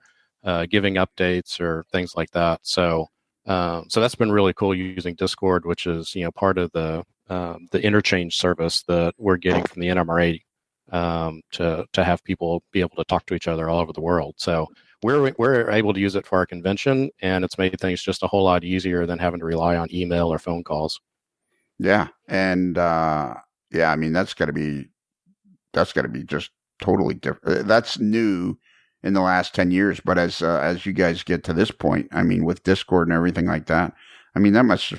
giving updates or things like that. So that's been really cool using Discord, which is part of the interchange service that we're getting from the NMRA. To have people be able to talk to each other all over the world. So we're able to use it for our convention, and it's made things just a whole lot easier than having to rely on email or phone calls. Yeah, and I mean that's got to be just totally different. That's new in the last 10 years, but as you guys get to this point, I mean, with Discord and everything like that, I mean that must.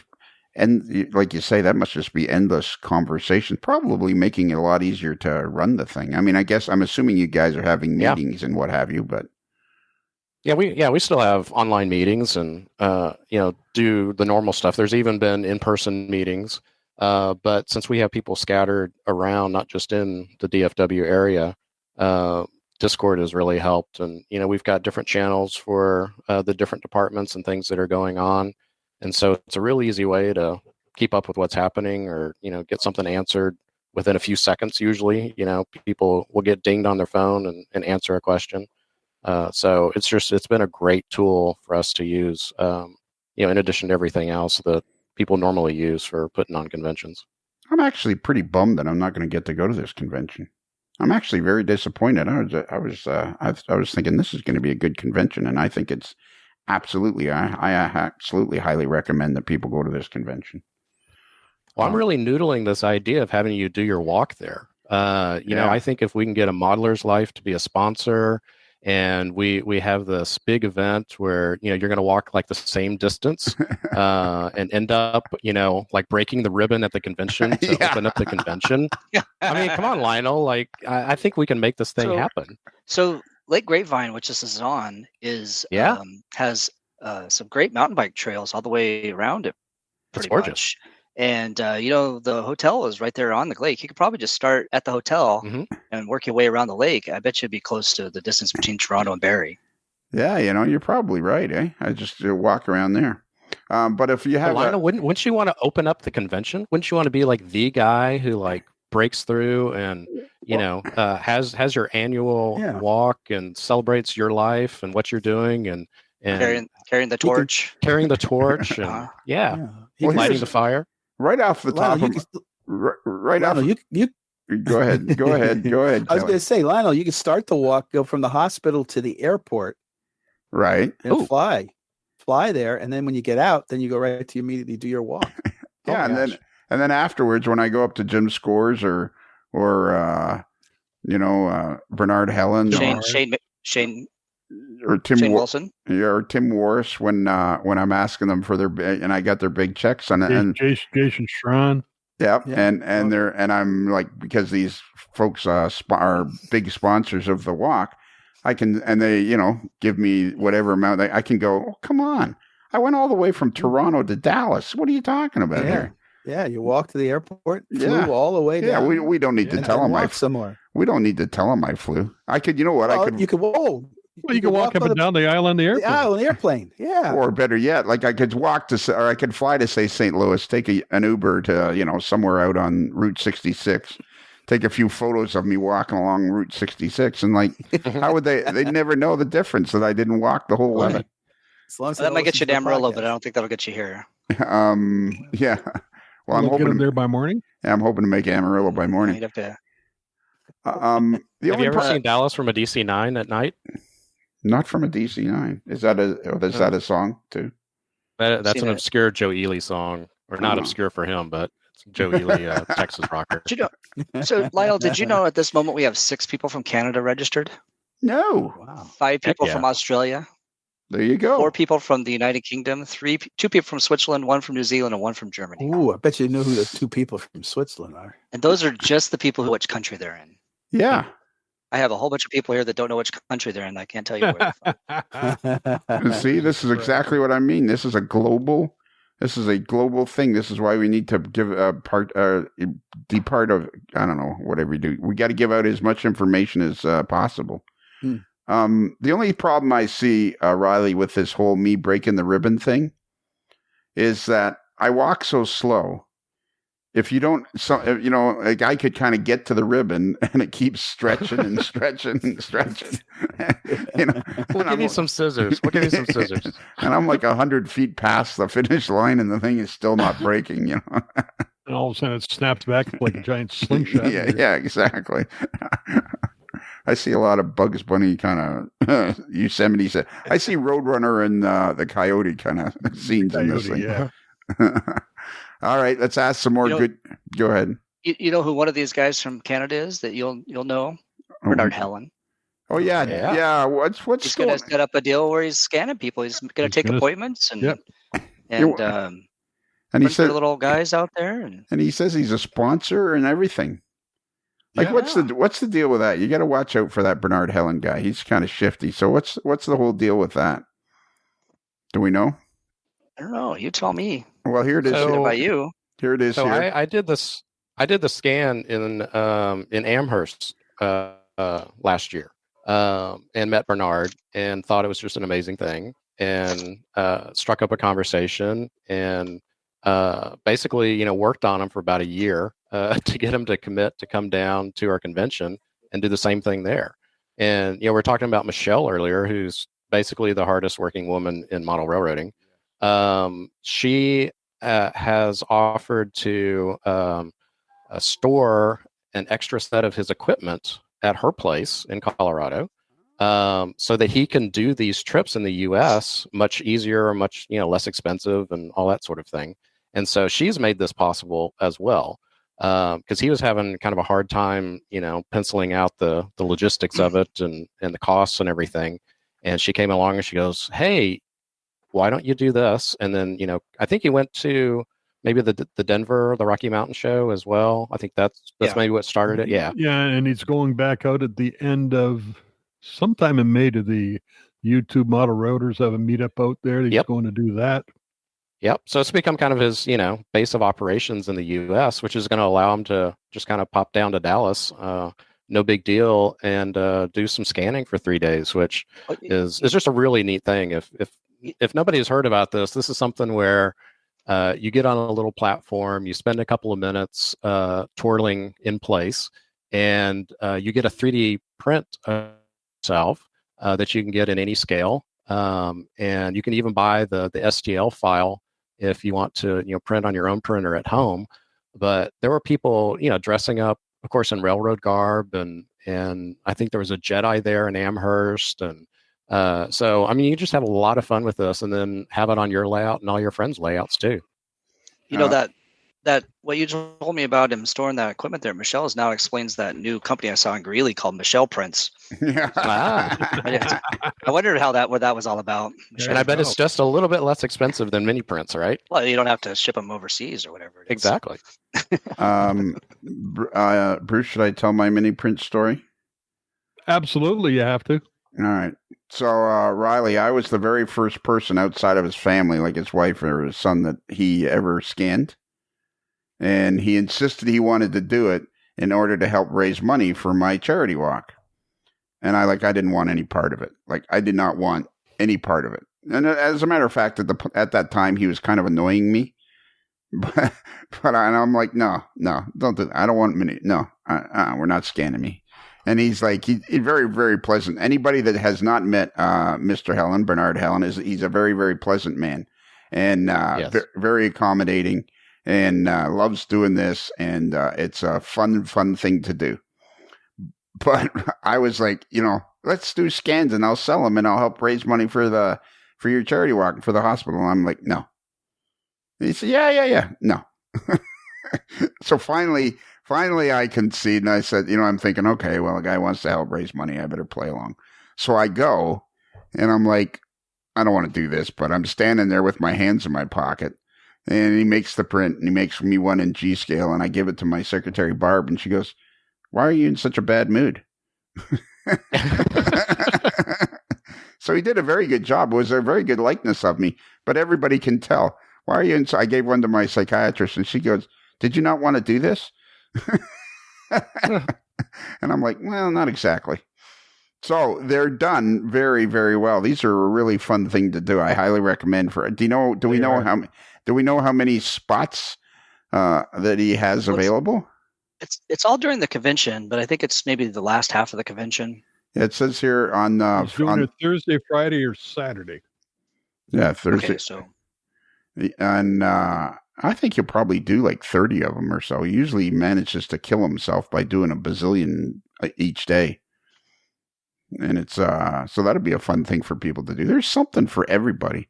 And like you say, that must just be endless conversation, probably making it a lot easier to run the thing. I mean, I'm assuming you guys are having meetings and what have you, but we still have online meetings and do the normal stuff. There's even been in-person meetings, but since we have people scattered around, not just in the DFW area, Discord has really helped. And we've got different channels for the different departments and things that are going on. And so it's a really easy way to keep up with what's happening or, get something answered within a few seconds. Usually, people will get dinged on their phone and answer a question. So it's been a great tool for us to use, in addition to everything else that people normally use for putting on conventions. I'm actually pretty bummed that I'm not going to get to go to this convention. I'm actually very disappointed. I was thinking this is going to be a good convention, and I think it's absolutely. I absolutely highly recommend that people go to this convention. Well, I'm really noodling this idea of having you do your walk there. I think if we can get a Modeler's Life to be a sponsor, and we have this big event where you're going to walk like the same distance and end up like breaking the ribbon at the convention to open up the convention. I mean, come on, Lionel. Like I think we can make this thing happen. So Lake Grapevine, which this is on, has some great mountain bike trails all the way around it. It's Pretty gorgeous. much. And the hotel is right there on the lake. You could probably just start at the hotel and work your way around the lake. I bet you'd be close to the distance between Toronto and Barrie. Yeah, you're probably right, eh? I just walk around there. But if you have Lionel, wouldn't you want to open up the convention? Wouldn't you want to be like the guy who like breaks through and has your annual Yeah. walk and celebrates your life and what you're doing and Carrying the torch. carrying the torch and Uh-huh. yeah, You Well, can- lighting the fire. right off the top Lionel, of right off. Lionel, you Go ahead. Go ahead. Go ahead. I was Kelly. going to say, Lionel, you can start the walk, go from the hospital to the airport, Right. and Ooh. fly there, and then when you get out, then you go right to immediately do your walk. Yeah, Oh, and then afterwards, when I go up to Jim Scores or Bernard Helen Shane or Tim Wilson. or Tim Morris when I'm asking them for and I got their big checks and Jason Schron. yeah, Yeah. and I'm like, because these folks are big sponsors of the walk, I can, and they give me whatever amount I can go. Oh, come on, I went all the way from Toronto to Dallas. What are you talking about here? Yeah, you walk to the airport, flew Yeah. all the way Yeah, down. we don't need to and tell then them walk somewhere. we don't need to tell them I flew. I could, you know what, I Well, could. you could Well, you can walk up on and down the aisle on the the airplane. aisle on the airplane. Yeah. Or better yet, like I could walk to, or I could fly to, say, St. Louis, take an Uber to, somewhere out on Route 66, take a few photos of me walking along Route 66, and like, how would they'd never know the difference that I didn't walk the whole way. As long as That they might don't get you listen to the Amarillo, podcast. but I don't think that'll get you here. Yeah. Well, I'm We'll get hoping them there by morning. I'm hoping to make Amarillo by morning. You'd have to. The Have only you ever part, seen Dallas from a DC-9 at night? not from a DC-9. Is that a song too? That's Seen an it. obscure Joe Ely song, or not Oh. obscure for him, but it's Joe Ely, Texas rocker. Did you know? So Lionel, did you know at this moment we have 6 people from Canada registered, No. Wow. 5 people yeah. from Australia, There you go. 4 people from the United Kingdom, 2 people from Switzerland, 1 from New Zealand, and 1 from Germany. Ooh, I bet you know who those 2 people from Switzerland are. And those are just the people which country they're in. Yeah. I have a whole bunch of people here that don't know which country they're in. I can't tell you where they're from. See, this is exactly what I mean. This is a global thing. This is why we need to give part of, I don't know, whatever we do. We got to give out as much information as possible. The only problem I see, Riley, with this whole me breaking the ribbon thing is that I walk so slow. If you don't, a guy could kind of get to the ribbon and it keeps stretching and stretching and stretching. We'll give you some scissors. And I'm like 100 feet past the finish line, and the thing is still not breaking. And all of a sudden it snaps back like a giant slingshot. Yeah, exactly. I see a lot of Bugs Bunny kind of Yosemite. I see Roadrunner and the Coyote kind of scenes in this thing. Yeah. All right, let's ask some more good. Go ahead. You know who one of these guys from Canada is that you'll know? Bernard Helen. Oh yeah. What's He's going to set up a deal where he's scanning people. He's going to take appointments and Yep. And he bring said, their little guys out there. and he says he's a sponsor and everything. Like, Yeah. what's the deal with that? You got to watch out for that Bernard Helen guy. He's kind of shifty. So what's the whole deal with that? Do we know? I don't know. You tell me. Well, here it is. So- What about you? Here it is. So here. I did this. I did the scan in Amherst last year, and met Bernard and thought it was just an amazing thing, and struck up a conversation and basically worked on him for about a year to get him to commit to come down to our convention and do the same thing there. And we were talking about Michelle earlier, who's basically the hardest working woman in model railroading. She has offered to store an extra set of his equipment at her place in Colorado, so that he can do these trips in the U.S. much easier, much less expensive, and all that sort of thing. And so she's made this possible as well, because he was having kind of a hard time, penciling out the logistics of it and the costs and everything. And she came along and she goes, "Hey, why don't you do this?" And then, I think he went to maybe the Denver, the Rocky Mountain show as well. I think that's maybe what started it. Yeah. Yeah, and he's going back out at the end of sometime in May to the YouTube Model Roaders have a meetup out there. He's Yep. going to do that. Yep. So it's become kind of his, base of operations in the U.S., which is going to allow him to just kind of pop down to Dallas, no big deal, and do some scanning for 3 days, which is just a really neat thing. If if nobody has heard about this, this is something where you get on a little platform, you spend a couple of minutes twirling in place, and you get a 3D print of yourself that you can get in any scale. And you can even buy the STL file if you want to, print on your own printer at home. But there were people, dressing up, of course, in railroad garb, and I think there was a Jedi there in Amherst, and so I mean, you just have a lot of fun with this, and then have it on your layout and all your friends' layouts too. You know that what you told me about him storing that equipment there, Michelle's now explains that new company I saw in Greeley called Michelle Prints. Yeah. I wondered what that was all about. And I bet it's just a little bit less expensive than mini prints, right? Well, you don't have to ship them overseas or whatever it is. Exactly. Bruce, should I tell my mini print story? Absolutely, you have to. All right. So, Riley, I was the very first person outside of his family, like his wife or his son, that he ever scanned. And he insisted he wanted to do it in order to help raise money for my charity walk. And I didn't want any part of it. Like, I did not want any part of it. And as a matter of fact, at that time, he was kind of annoying me. But I'm like, no, don't do that. I don't want many. No, we're not scanning me. And he's like, he's very, very pleasant. Anybody that has not met Mr. Helen, Bernard Helen, he's a very, very pleasant man, and Yes. very accommodating, and loves doing this. And it's a fun thing to do. But I was like, let's do scans, and I'll sell them, and I'll help raise money for your charity walk for the hospital. And I'm like, no. And he said, yeah, no. So finally I concede, and I said, I'm thinking, okay, well, a guy wants to help raise money. I better play along. So I go, and I'm like, I don't want to do this, but I'm standing there with my hands in my pocket, and he makes the print, and he makes me one in G scale, and I give it to my secretary, Barb, and she goes, why are you in such a bad mood? So he did a very good job. It was a very good likeness of me, but everybody can tell. Why are you in? So I gave one to my psychiatrist, and she goes, did you not want to do this? And I'm like, well, not exactly. So they're done very, very well. These are a really fun thing to do. I highly recommend do we know how many spots that he has available? It's all during the convention, but I think it's maybe the last half of the convention. It says here on He's doing it Thursday, Friday, or Saturday. Yeah, Thursday. Okay, so And I think he'll probably do like 30 of them or so. He usually manages to kill himself by doing a bazillion each day. And it's so that'll be a fun thing for people to do. There's something for everybody.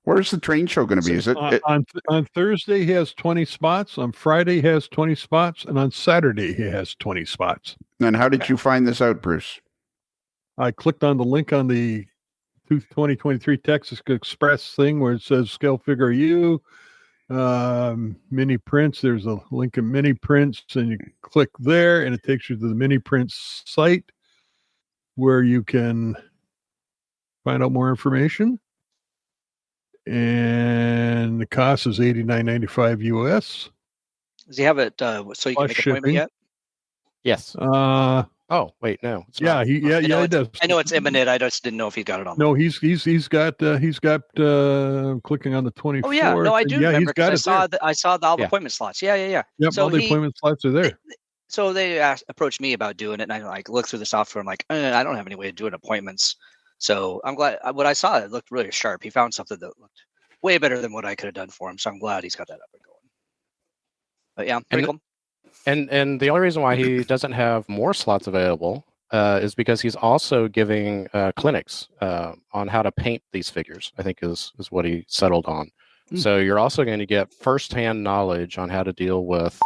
Where's the train show going to be? Is it on Thursday he has 20 spots, on Friday he has 20 spots, and on Saturday he has 20 spots. And how did you find this out, Bruce? I clicked on the link on the 2023 Texas Express thing where it says scale figure U, mini prints. There's a link in mini prints, and you click there, and it takes you to the mini prints site where you can find out more information. And the cost is $89.95 US. does he have it so you can Plus make an appointment shipping. yet? Yes. Oh wait, no. It's yeah, not. he does. I know it's imminent. I just didn't know if he got it on. No, he's got clicking on the 24th. Oh yeah, no, I do Yeah, remember he's got because it there. I saw all the Yeah. appointment slots. Yeah. Yep, So all the appointment slots are there. So they approached me about doing it, and I looked through the software. I'm like, I don't have any way of doing appointments. So I'm glad what I saw. It looked really sharp. He found something that looked way better than what I could have done for him. So I'm glad he's got that up and going. But yeah, pretty cool. And the only reason why he doesn't have more slots available is because he's also giving clinics on how to paint these figures. I think is what he settled on. So you're also going to get firsthand knowledge on how to deal with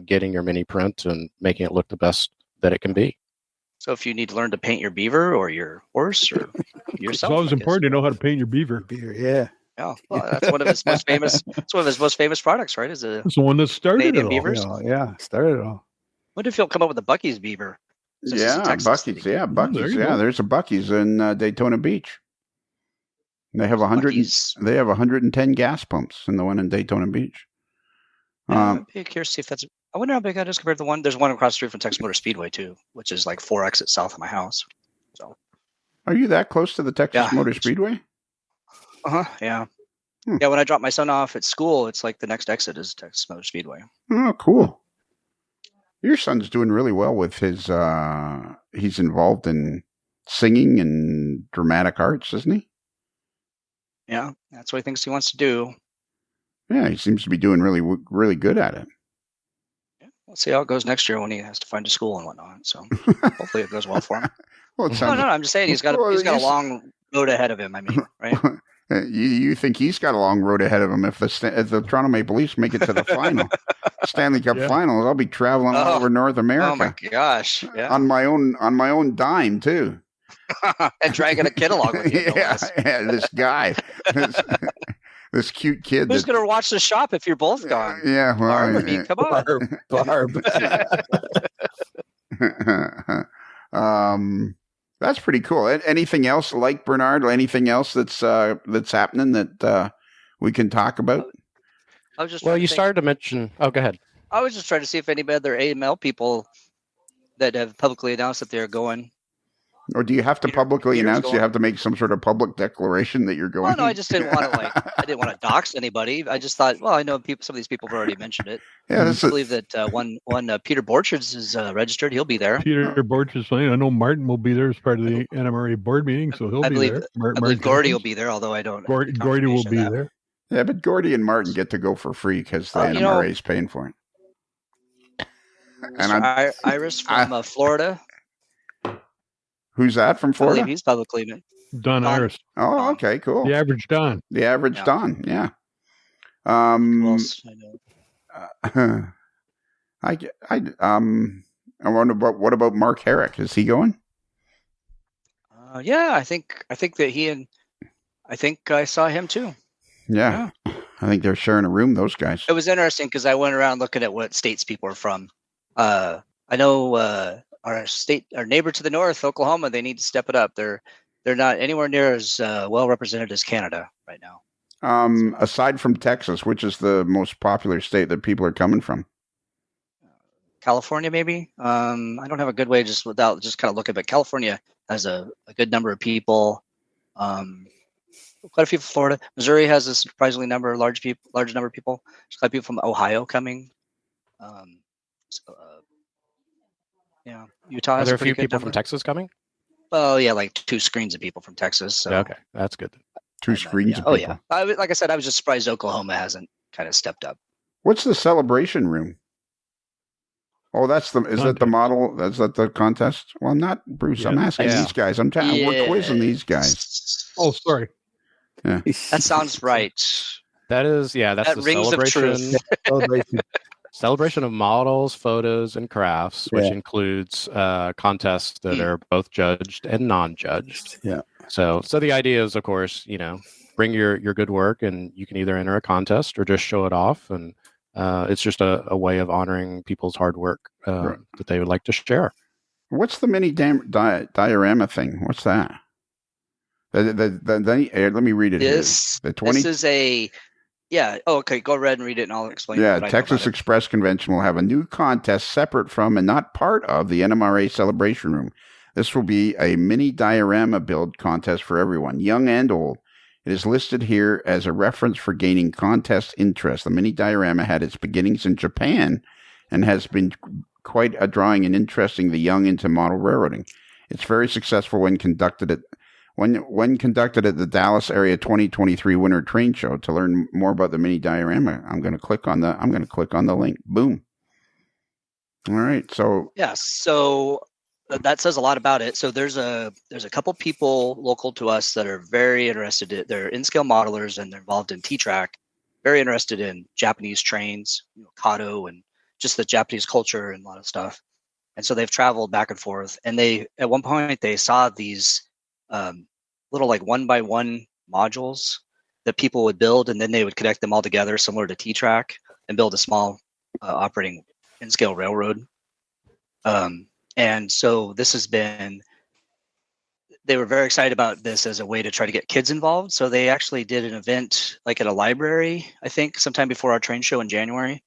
getting your mini print and making it look the best that it can be. So if you need to learn to paint your beaver or your horse or yourself, It's always I guess. important to know how to paint your beaver. Beer, yeah. Yeah, well, that's one of his most famous. It's one of his most famous products, right? Is a It's the one that started it Canadian all. beavers. Yeah, started it all. What if he'll come up with the Bucky's beaver? Since it's a Yeah, Texas Bucky's. thing. Yeah, Bucky's. there you Yeah, go. there's a Bucky's in Daytona Beach. They have 100. Buc-ee's. They have 110 gas pumps in the one in Daytona Beach. I'd be curious to see if that's. I wonder how big that is compared to the one. There's one across the street from Texas Motor Speedway too, which is like 4 exits south of my house. So Are you that close to the Texas Yeah. Motor Speedway? Yeah. Hmm. Yeah. When I drop my son off at school, it's like the next exit is Texas Motor Speedway. Oh, cool. Your son's doing really well with his. He's involved in singing and dramatic arts, isn't he? Yeah, that's what he thinks he wants to do. Yeah, he seems to be doing really good at it. Yeah, we'll see how it goes next year when he has to find a school and whatnot. So hopefully it goes well for him. Well, it No, sounds. no, I'm just saying he's got Well, a you- long road ahead of him. I mean, right? You think he's got a long road ahead of him if the Toronto Maple Leafs make it to the final, Stanley Cup Yeah. Finals? I'll be traveling all Oh. over North America Oh my gosh! Yeah, on my own dime too. and dragging a kid along with you. no yeah, less. yeah, this guy, this cute kid. Who's that- going to watch the shop if you're both gone? Yeah, well, Barb, I mean, come on. Barb. That's pretty cool. Anything else like Bernard? Or anything else that's happening that we can talk about? I was just Well, trying to you think- started to mention. Oh, go ahead. I was just trying to see if any other AML people that have publicly announced that they're going. Or do you have to Peter- publicly Peter's announce? You going. have to make some sort of public declaration that you're going. Well, no, I just didn't want to I didn't want to dox anybody. I just thought, well, I know some of these people have already mentioned it. Yeah, I that's believe that one Peter Borchards is registered. He'll be there. Peter Borch is saying, I know Martin will be there as part of the NMRA board meeting, so he'll I be believe- there. I believe Gordy will be there, although I don't. have any Gordy will confirmation be of that. there. Yeah, but Gordy and Martin get to go for free because the Oh, you know- NMRA is paying for it. And Mr. Iris from Florida. Who's that from I believe Florida? he's publicly. Don Don. Iris, Oh, Don. okay, cool. the average Don. The average Yeah. Don, yeah. Who else? I know. I wonder what about Mark Herrick? Is he going? Yeah, I think that I think I saw him too. Yeah. I think they're sharing a room, those guys. It was interesting because I went around looking at what states people are from. I know our neighbor to the north, Oklahoma, they need to step it up. They're not anywhere near as well represented as Canada right now. Aside from Texas, which is the most popular state that people are coming from? California, maybe. I don't have a good way just kind of looking, but California has a good number of people. Quite a few from Florida. Missouri has a surprisingly large number of people. There's quite a few from Ohio coming. Yeah, Utah Are has there a a pretty few good people number. from Texas coming? Well, yeah, like 2 screens of people from Texas. So. Okay, that's good. Two screens Yeah. of Oh people. yeah. Like I said, I was just surprised Oklahoma hasn't kind of stepped up. What's the celebration room? Oh, is that the Contest. model? Is that the contest? Well, I'm not Bruce. I'm Yeah. asking Yeah. these guys. We're quizzing these guys. Oh, sorry. That sounds right. That is, that's That the rings of celebration. truth. Celebration. Celebration of models, photos, and crafts, which Yeah. includes contests that are both judged and non-judged. Yeah. So the idea is, of course, bring your good work, and you can either enter a contest or just show it off, and it's just a way of honoring people's hard work Right. that they would like to share. What's the mini diorama thing? What's that? Let me read it. here. This The 20. this is a yeah. Oh, okay. Go ahead and read it, and I'll explain. Yeah, what I know Texas about it. Express Convention will have a new contest separate from and not part of the NMRA Celebration Room. This will be a mini diorama build contest for everyone, young and old. It is listed here as a reference for gaining contest interest. The mini diorama had its beginnings in Japan and has been quite a drawing and interesting the young into model railroading. It's very successful when conducted at the Dallas area 2023 Winter Train Show. To learn more about the mini diorama, I'm going to click on the link. Boom. All right. So Yeah. So that says a lot about it. So there's a couple people local to us that are very interested. They're in-scale modelers and they're involved in T-Track. Very interested in Japanese trains, Kato, and just the Japanese culture and a lot of stuff. And so they've traveled back and forth. And at one point they saw these little like 1x1 modules that people would build, and then they would connect them all together, similar to T-Track, and build a small operating in-scale railroad. And so they were very excited about this as a way to try to get kids involved. So they actually did an event like at a library, I think, sometime before our train show in January,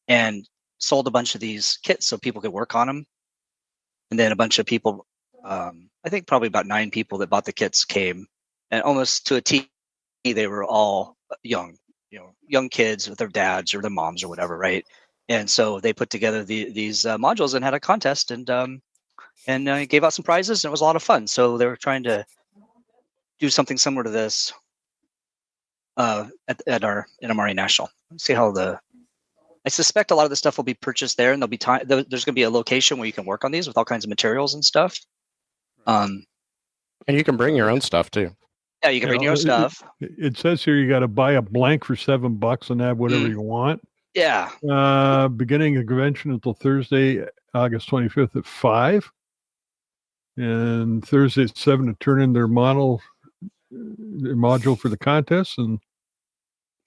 and sold a bunch of these kits so people could work on them. And then a bunch of people, I think probably about 9 people that bought the kits came, and almost to a T they were all young, young kids with their dads or their moms or whatever, right? And so they put together these modules and had a contest and gave out some prizes, and it was a lot of fun. So they were trying to do something similar to this at our NMRA National. Let's see how I suspect a lot of the stuff will be purchased there, and there'll be time. There's going to be a location where you can work on these with all kinds of materials and stuff. And you can bring your own stuff too. Yeah, you can bring your own stuff. It says here you got to buy a blank for $7 and add whatever you want. Yeah. Beginning of convention until Thursday, August 25th at 5. And Thursday at 7 to turn in their module for the contest. And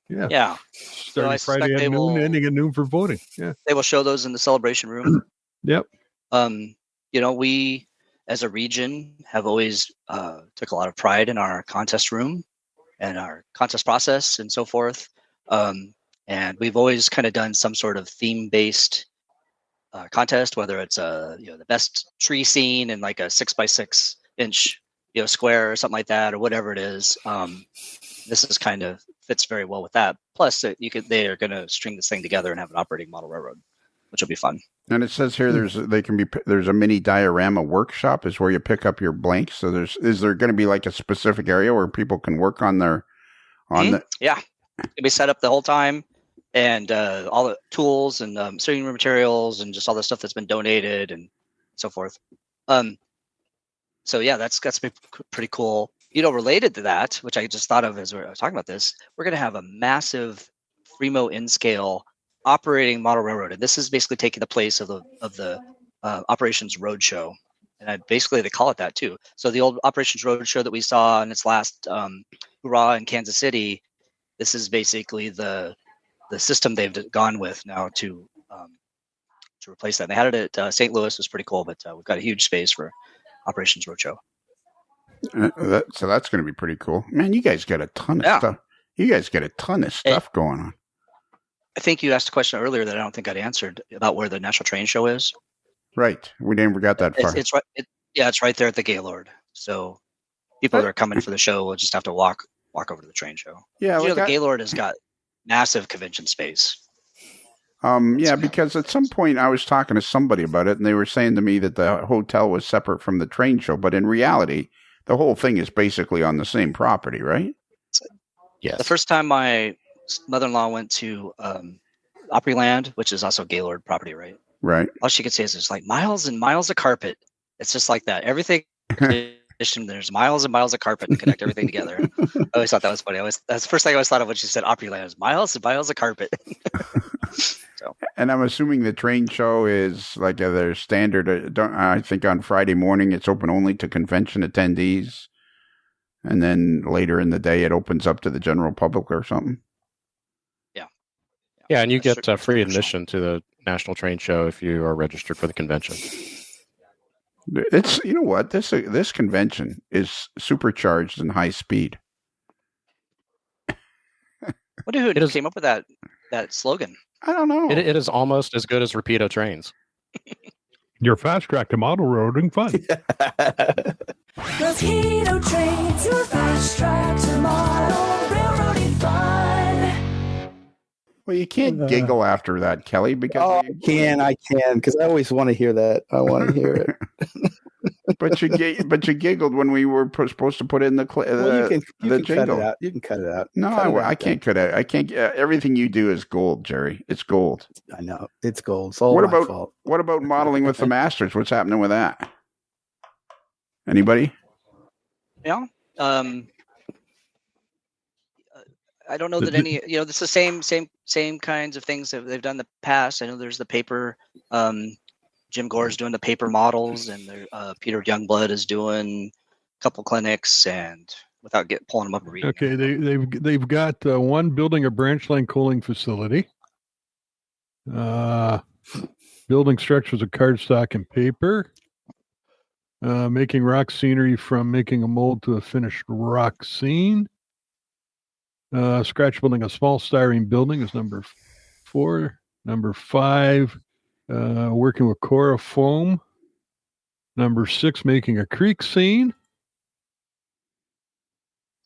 yeah. Starting Friday at noon, ending at noon for voting. Yeah. They will show those in the celebration room. Yep. We as a region have always took a lot of pride in our contest room and our contest process and so forth. And we've always kind of done some sort of theme-based contest, whether it's the best tree scene in like a 6x6 inch square or something like that, or whatever it is. This is kind of fits very well with that. Plus, they are going to string this thing together and have an operating model railroad, which will be fun. And it says here there's a mini diorama workshop is where you pick up your blanks. So is there going to be like a specific area where people can work on yeah, it'll be set up the whole time, and all the tools and sewing room materials and just all the stuff that's been donated and so forth. So yeah, that's pretty cool. Related to that, which I just thought of as we were talking about this, we're going to have a massive Fremo in-scale operating model railroad, and this is basically taking the place of the Operations Roadshow, and they call it that too. So the old Operations Roadshow that we saw in its last hurrah in Kansas City, this is basically the system they've gone with now to replace that. They had it at St. Louis, was pretty cool, but we've got a huge space for Operations Roadshow. So that's going to be pretty cool. Man, you guys got a ton of stuff. You guys got a ton of stuff going on. I think you asked a question earlier that I don't think I'd answered about where the National Train Show is. Right. We never got that far. It's right. It's right there at the Gaylord. So people that are coming for the show will just have to walk over to the train show. Yeah. The Gaylord has got massive convention space. Yeah, because at some point I was talking to somebody about it, and they were saying to me that the hotel was separate from the train show, but in reality, the whole thing is basically on the same property, right? Yes. The first time my mother-in-law went to Opryland, which is also Gaylord property, right? Right. All she could say is there's like miles and miles of carpet. It's just like that. Everything. There's miles and miles of carpet to connect everything together. I always thought that was funny. That's the first thing I always thought of when she said Opryland is miles and miles of carpet. So. And I'm assuming the train show is like their standard. I think on Friday morning it's open only to convention attendees, and then later in the day it opens up to the general public or something. Yeah, and you get free admission to the National Train Show if you are registered for the convention. It's what this convention is supercharged and high speed. Who came up with that slogan? I don't know. It is almost as good as Rapido trains. Your fast track to model roading fun. Rapido trains, your fast track to model railroading fun. Well, you can't giggle after that, Kelly, because I can, because I always want to hear that. I want to hear it. But you giggled when we were supposed to put in the you can jingle. cut it out. You can cut it out. No, I can't cut it. I can't. Everything you do is gold, Jerry. It's gold. I know it's gold. It's all my fault. What about modeling with the Masters? What's happening with that? Anybody? Yeah. I don't know that any. It's the same kinds of things that they've done in the past. I know there's the paper. Jim Gore's doing the paper models, and Peter Youngblood is doing a couple clinics, and without pulling them up and reading. Okay, they've got one building a branch line cooling facility, building structures of cardstock and paper, making rock scenery from making a mold to a finished rock scene. Scratch building a small styrene building is number 4. Number 5. Working with Cora foam. Number 6, making a creek scene.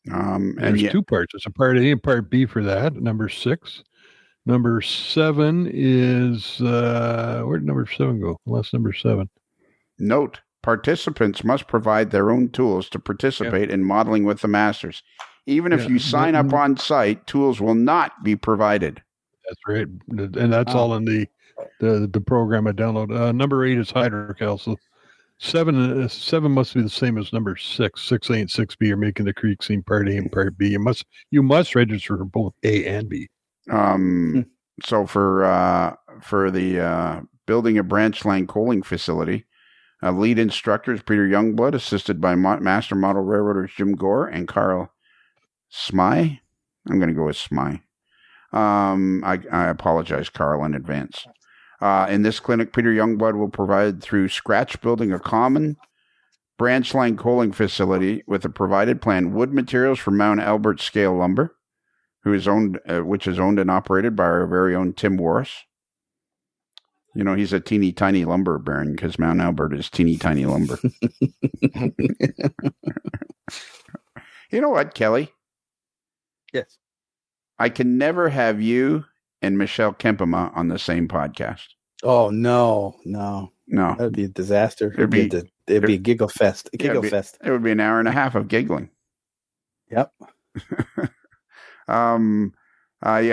And There's yet, two parts. It's a part A and part B for that. Number 6. Number 7 is where did number 7 go? Last number 7. note, participants must provide their own tools to participate in modeling with the masters. Even if Yeah. you sign up on site, tools will not be provided. That's right, and that's all in the program I download. Number 8 is hydrocal. So 7 must be the same as number 6. 6A and 6B. You're making the creek scene part A and part B. You must register for both A and B. So for the building a branch line coaling facility, lead instructors Peter Youngblood, assisted by Master Model Railroaders Jim Gore and Carl Smy. I'm going to go with Smy. I apologize, Carl, in advance. In this clinic, Peter Youngblood will provide through scratch building a common branch line coaling facility with a provided plan, wood materials from Mount Albert Scale Lumber, which is owned and operated by our very own Tim Warris. You know, he's a teeny tiny lumber baron because Mount Albert is teeny tiny lumber. You know what, Kelly? Yes. I can never have you and Michelle Kempema on the same podcast. Oh no. That'd be a disaster. It'd be a giggle fest. It would be an hour and a half of giggling. Yep. You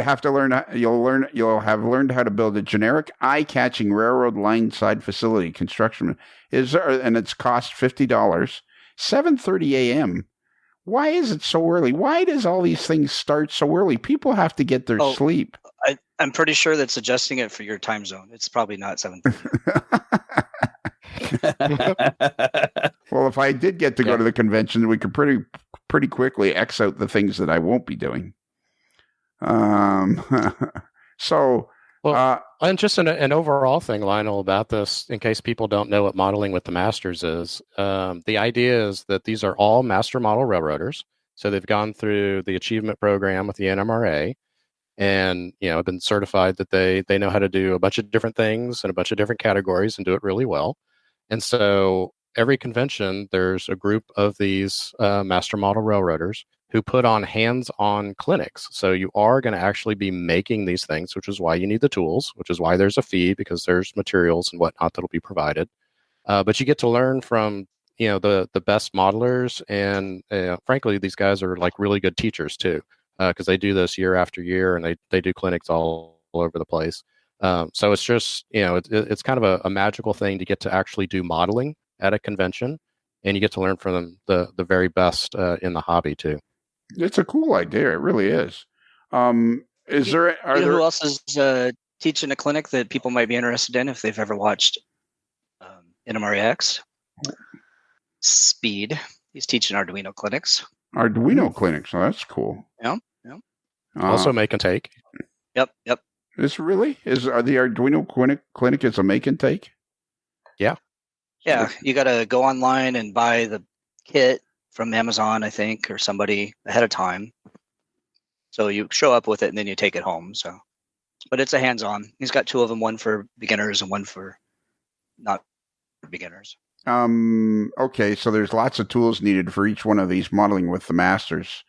have to learn. You'll have learned how to build a generic, eye-catching railroad line side facility construction. And it's cost $50. 7:30 a.m. Why is it so early? Why does all these things start so early? People have to get their sleep. I'm pretty sure that's adjusting it for your time zone. It's probably not 7:30. Well, if I did get to go to the convention, we could pretty quickly X out the things that I won't be doing. And just an overall thing, Lionel, about this, in case people don't know what modeling with the masters is, the idea is that these are all master model railroaders. So they've gone through the achievement program with the NMRA and, have been certified that they know how to do a bunch of different things in a bunch of different categories and do it really well. And so every convention, there's a group of these master model railroaders who put on hands-on clinics. So you are going to actually be making these things, which is why you need the tools, which is why there's a fee, because there's materials and whatnot that'll be provided. But you get to learn from, the best modelers. And frankly, these guys are like really good teachers too, because they do this year after year and they do clinics all over the place. So it's just, it's kind of a magical thing to get to actually do modeling at a convention, and you get to learn from the very best in the hobby too. It's a cool idea. It really is. Who else is teaching a clinic that people might be interested in if they've ever watched NMRA X? Speed. He's teaching Arduino clinics. Clinics. Oh, that's cool. Yeah. Also make and take. Yep. Are the Arduino clinic is a make and take? Yeah. Yeah. You got to go online and buy the kit from Amazon, I think, or somebody ahead of time. So you show up with it and then you take it home. So, but it's a hands-on. He's got 2 of them, one for beginners and one for not beginners. Okay, so there's lots of tools needed for each one of these modeling with the masters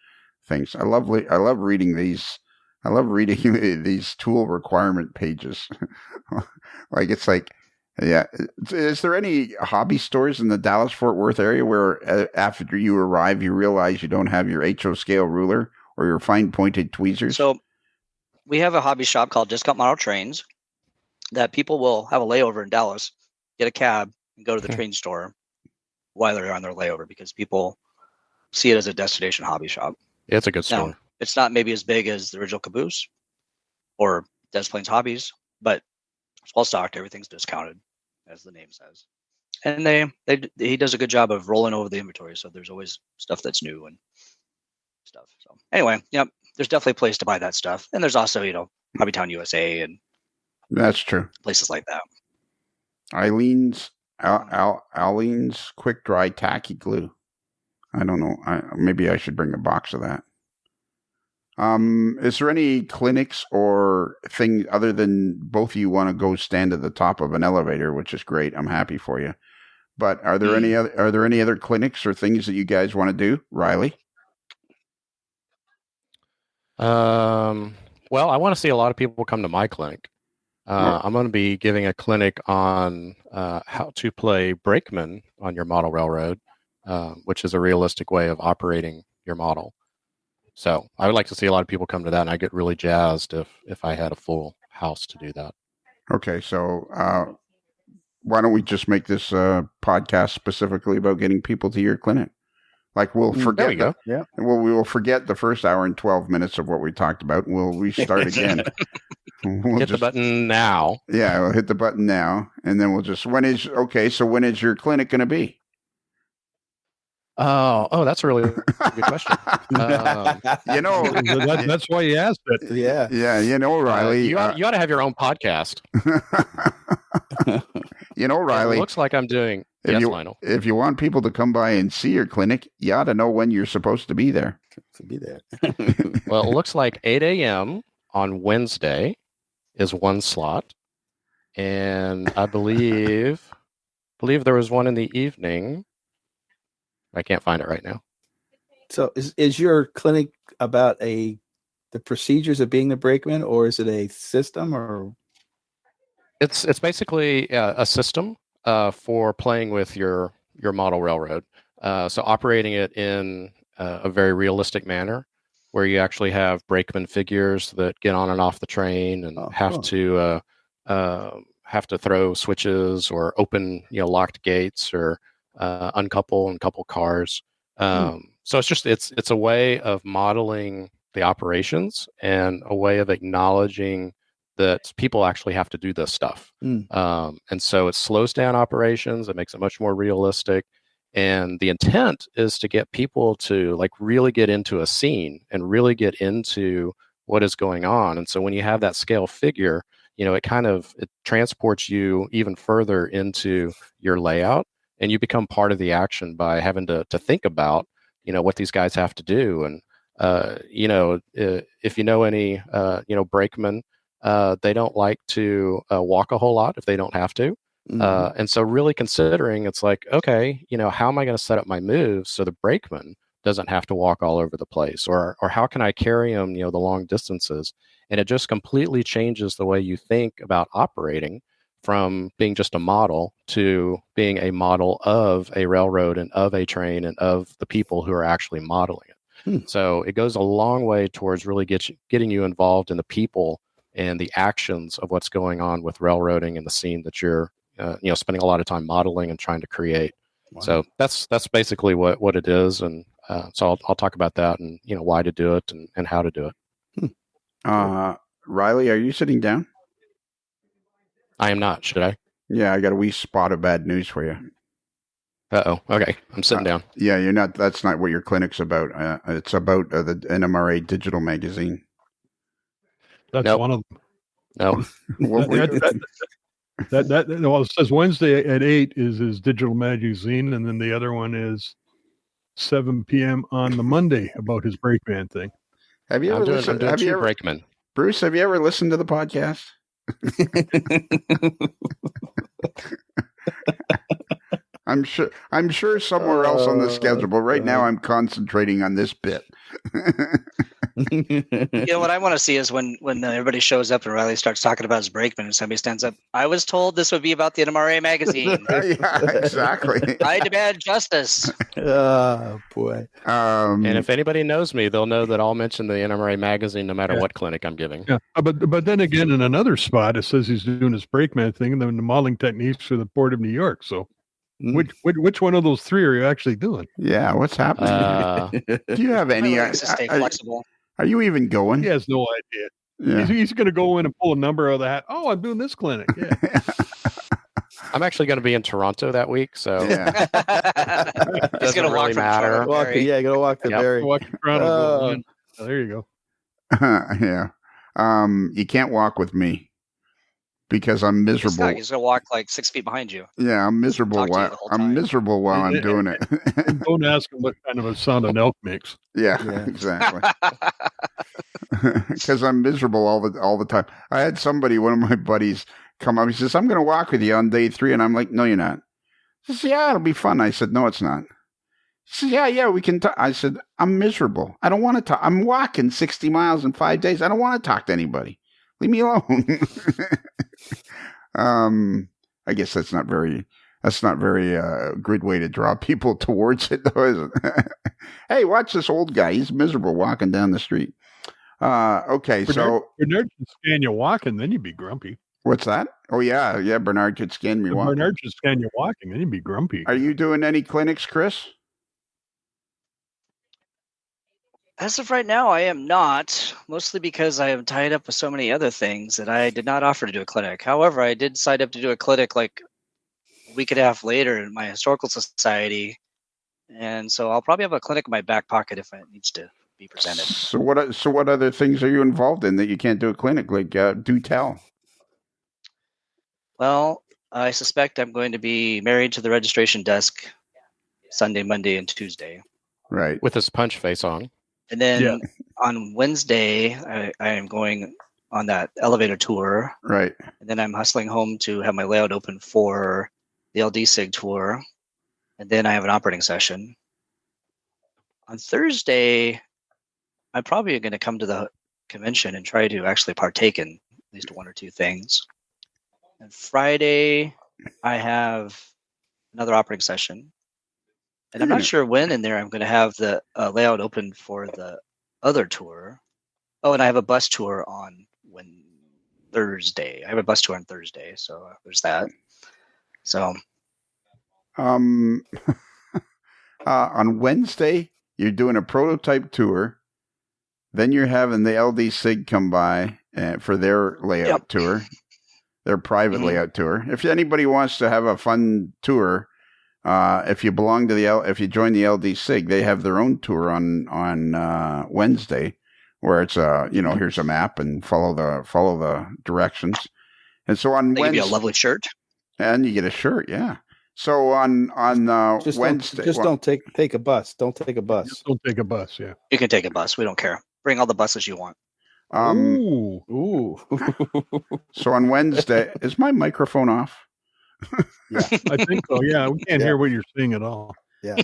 things. I love reading these. I love reading these tool requirement pages. Is there any hobby stores in the Dallas-Fort Worth area where after you arrive, you realize you don't have your HO scale ruler or your fine pointed tweezers? So we have a hobby shop called Discount Model Trains that people will have a layover in Dallas, get a cab, and go to the train store while they're on their layover because people see it as a destination hobby shop. It's a good store. Now, it's not maybe as big as the original Caboose or Des Plaines Hobbies, but it's well stocked. Everything's discounted, as the name says. And he does a good job of rolling over the inventory, so there's always stuff that's new and stuff. So anyway, there's definitely a place to buy that stuff. And there's also, Hobbytown USA and that's true. Places like that. Eileen's quick dry tacky glue. I don't know. Maybe I should bring a box of that. Is there any clinics or things other than both of you want to go stand at the top of an elevator, which is great. I'm happy for you. But are there any other clinics or things that you guys want to do, Riley? Well, I want to see a lot of people come to my clinic. I'm going to be giving a clinic on how to play brakeman on your model railroad, which is a realistic way of operating your model. So I would like to see a lot of people come to that, and I get really jazzed if I had a full house to do that. Okay, so why don't we just make this podcast specifically about getting people to your clinic? Like we'll forget. Yeah. Well, we will forget the first hour and 12 minutes of what we talked about. And we'll restart again. Hit the button now. Yeah, we'll hit the button now, and then we'll just. So when is your clinic going to be? Oh, that's a really good question. That's why you asked it. Yeah. Riley, you ought to have your own podcast. Riley, it looks like I'm doing. Yes, Lionel. If you want people to come by and see your clinic, you ought to know when you're supposed to be there. Well, it looks like 8 a.m. on Wednesday is one slot, and I believe there was one in the evening. I can't find it right now. So is your clinic about the procedures of being the brakeman, or is it a system, or? It's basically a system for playing with your model railroad. So operating it in a very realistic manner, where you actually have brakeman figures that get on and off the train and have to throw switches or open locked gates or uncouple and couple cars. So it's a way of modeling the operations and a way of acknowledging that people actually have to do this stuff. And so it slows down operations. It makes it much more realistic. And the intent is to get people to really get into a scene and really get into what is going on. And so when you have that scale figure, it transports you even further into your layout, and you become part of the action by having to think about, what these guys have to do. And, if you know any, brakemen, they don't like to walk a whole lot if they don't have to. And so really considering, it's like, okay, how am I going to set up my moves so the brakeman doesn't have to walk all over the place, or how can I carry him, the long distances? And it just completely changes the way you think about operating from being just a model to being a model of a railroad and of a train and of the people who are actually modeling it. So it goes a long way towards really getting you involved in the people and the actions of what's going on with railroading and the scene that you're spending a lot of time modeling and trying to create. Wow. So that's basically what it is. And so I'll talk about that and, why to do it and how to do it. Riley, are you sitting down? I am not. Should I? Yeah, I got a wee spot of bad news for you. Uh-oh. Okay. I'm sitting down. Yeah, you're not. That's not what your clinic's about. It's about the NMRA digital magazine. That's one of them. No. Well, it says Wednesday at 8 is his digital magazine, and then the other one is 7 p.m. on the Monday about his brakeman thing. Have you ever listened? Have you ever, brakeman? Bruce, have you ever listened to the podcast? I'm sure somewhere else on the schedule, but right now I'm concentrating on this bit. What I want to see is when everybody shows up and Riley starts talking about his brakeman and somebody stands up. I was told this would be about the NMRA magazine. Yeah, exactly. I demand justice. Oh boy! And if anybody knows me, they'll know that I'll mention the NMRA magazine no matter what clinic I'm giving. Yeah, but then again, in another spot, it says he's doing his brakeman thing and then the modeling techniques for the Port of New York. So. Which one of those three are you actually doing? Yeah, what's happening? Do you have any? Stay flexible. Are you even going? He has no idea. Yeah. He's going to go in and pull a number out of the hat. Oh, I'm doing this clinic. Yeah. I'm actually going to be in Toronto that week, so yeah. He's going to really matter. You're going to walk the Barry. Walk to Toronto. There you go. Yeah. You can't walk with me. Because I'm miserable. He's gonna walk like 6 feet behind you. Yeah, I'm miserable. I'm miserable while I'm doing it. Don't ask him what kind of a sound an elk makes. Yeah. Exactly. Because I'm miserable all the time. I had one of my buddies, come up. He says, "I'm going to walk with you on day 3," and I'm like, "No, you're not." He says, "Yeah, it'll be fun." I said, "No, it's not." She said, yeah, we can talk. I said, I'm miserable. I don't want to talk. I'm walking 60 miles in 5 days. I don't want to talk to anybody. Leave me alone. I guess that's not very good way to draw people towards it, though, is it? Hey, watch this old guy. He's miserable walking down the street. Okay, so Bernard can scan you walking, then you'd be grumpy. what's that? Oh, yeah, Bernard could scan me If walking. Bernard can scan you walking, then you'd be grumpy. Are you doing any clinics, Chris? As of right now, I am not, mostly because I am tied up with so many other things that I did not offer to do a clinic. However, I did sign up to do a clinic like a week and a half later in my historical society. And so I'll probably have a clinic in my back pocket if it needs to be presented. So what other things are you involved in that you can't do a clinic? Like, do tell. Well, I suspect I'm going to be married to the registration desk Sunday, Monday, and Tuesday. Right. With his punch face on. And then on Wednesday, I am going on that elevator tour. Right. And then I'm hustling home to have my layout open for the LD SIG tour. And then I have an operating session. On Thursday, I'm probably going to come to the convention and try to actually partake in at least one or two things. And Friday, I have another operating session. And I'm not sure when in there I'm going to have the layout open for the other tour. Oh, and I have a bus tour on Thursday. I have a bus tour on Thursday, so there's that. So, on Wednesday, you're doing a prototype tour. Then you're having the LD SIG come by for their layout tour, their private layout tour. If anybody wants to have a fun tour, if you belong to if you join the LD SIG, they have their own tour on Wednesday, where it's here's a map and follow the directions. And so on they Wednesday, give you a lovely shirt, and you get a shirt, yeah. So on Wednesday, don't take a bus. Don't take a bus. Just don't take a bus. Yeah. you can take a bus. We don't care. Bring all the buses you want. Ooh. So on Wednesday, is my microphone off? Yeah. I think so. Yeah, we can't hear what you're saying at all. Yeah.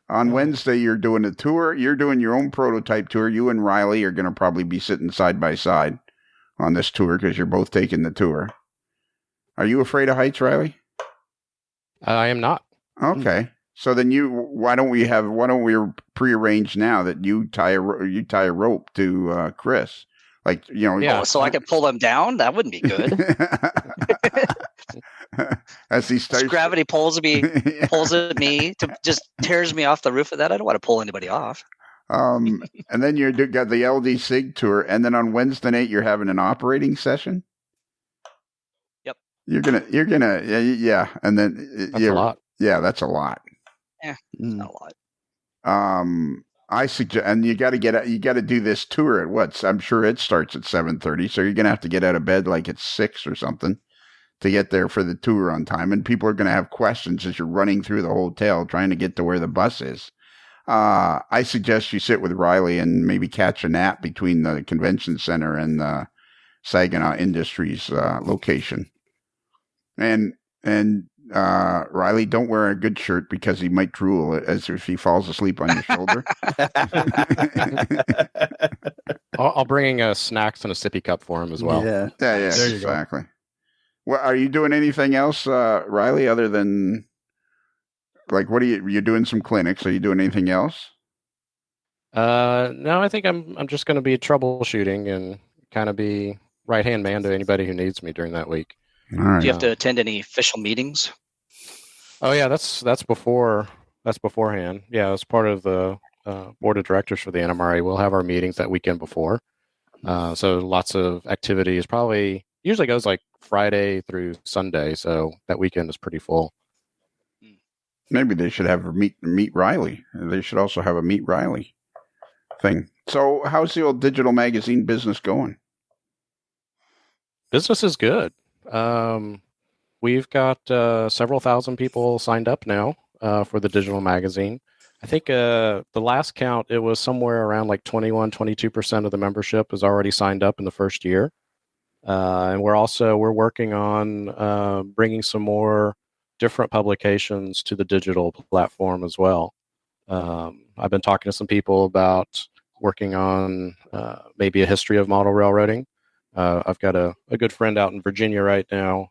On Wednesday, you're doing a tour. You're doing your own prototype tour. You and Riley are going to probably be sitting side by side on this tour because you're both taking the tour. Are you afraid of heights, Riley? I am not. Okay. So then why don't we prearrange now that you tie a rope to Chris? Like, so I could pull him down? That wouldn't be good. As he starts, Just gravity pulls at me, just tears me off the roof of that. I don't want to pull anybody off. And then you got the LD SIG tour, and then on Wednesday night you're having an operating session. Yep. You're gonna, and then That's a lot. Yeah, that's a lot. Yeah, not a lot. I suggest, and you got to do this tour at what? I'm sure it starts at 7:30, so you're gonna have to get out of bed like at 6 or something to get there for the tour on time. And people are gonna have questions as you're running through the hotel trying to get to where the bus is. I suggest you sit with Riley and maybe catch a nap between the convention center and the Saginaw Industries location. And Riley, don't wear a good shirt because he might drool as if he falls asleep on your shoulder. I'll bring snacks and a sippy cup for him as well. Yeah. Yeah, There you exactly. Well, are you doing anything else, Riley, other than like you're doing some clinics? Are you doing anything else? No, I think I'm just going to be troubleshooting and kind of be right-hand man to anybody who needs me during that week. All right. Do you have to attend any official meetings? Oh yeah, that's beforehand. Yeah, as part of the board of directors for the NMRA, we'll have our meetings that weekend before. So lots of activities. Probably usually goes like Friday through Sunday. So that weekend is pretty full. Maybe they should have a meet Riley. They should also have a meet Riley thing. So how's the old digital magazine business going? Business is good. We've got several thousand people signed up now for the digital magazine. I think the last count, it was somewhere around like 22% of the membership is already signed up in the first year. And we're working on bringing some more different publications to the digital platform as well. I've been talking to some people about working on maybe a history of model railroading. I've got a good friend out in Virginia right now,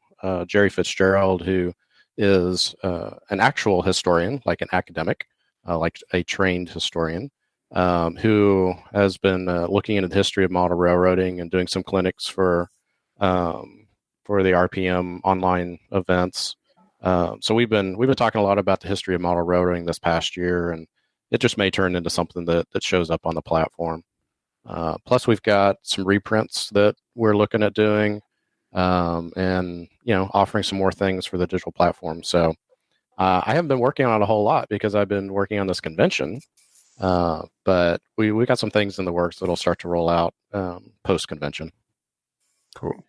Jerry Fitzgerald, who is an actual historian, like an academic, like a trained historian, who has been looking into the history of model railroading and doing some clinics for the RPM online events. So we've been talking a lot about the history of model railroading this past year, and it just may turn into something that shows up on the platform. Plus, we've got some reprints that we're looking at doing, and offering some more things for the digital platform. So I haven't been working on it a whole lot because I've been working on this convention, but we got some things in the works that'll start to roll out post convention. Cool.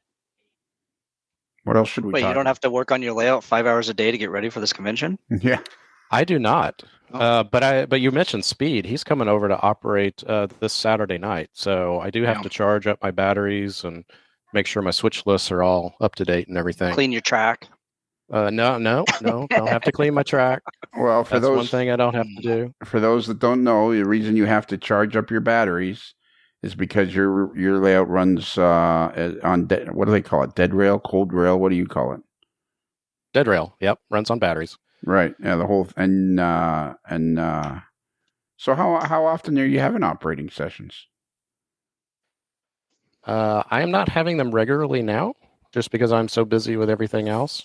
What else should we Wait, talk you don't have to work on your layout 5 hours a day to get ready for this convention? Yeah. I do not. Oh. But you mentioned Speed. He's coming over to operate this Saturday night, so I do have to charge up my batteries and make sure my switch lists are all up to date and everything. Clean your track. No, don't have to clean my track. Well, for That's those one thing I don't have to do. For those that don't know, the reason you have to charge up your batteries is because your layout runs on what do they call it? Dead rail, cold rail. What do you call it? Dead rail. Yep, runs on batteries. Right. Yeah. The whole and so how often are you having operating sessions? I am not having them regularly now, just because I'm so busy with everything else.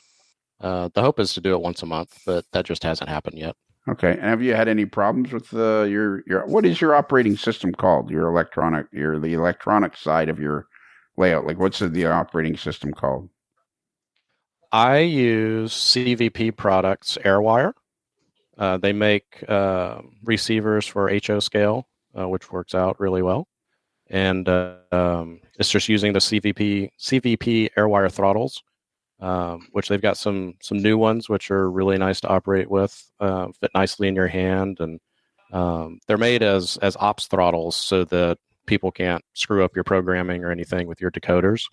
The hope is to do it once a month, but that just hasn't happened yet. Okay. And have you had any problems with your what is your operating system called? The electronic side of your layout. Like what's the operating system called? I use CVP Products AirWire. They make receivers for HO scale, which works out really well. And it's just using the CVP AirWire throttles, which they've got some new ones, which are really nice to operate with, fit nicely in your hand. And they're made as ops throttles so that people can't screw up your programming or anything with your decoders.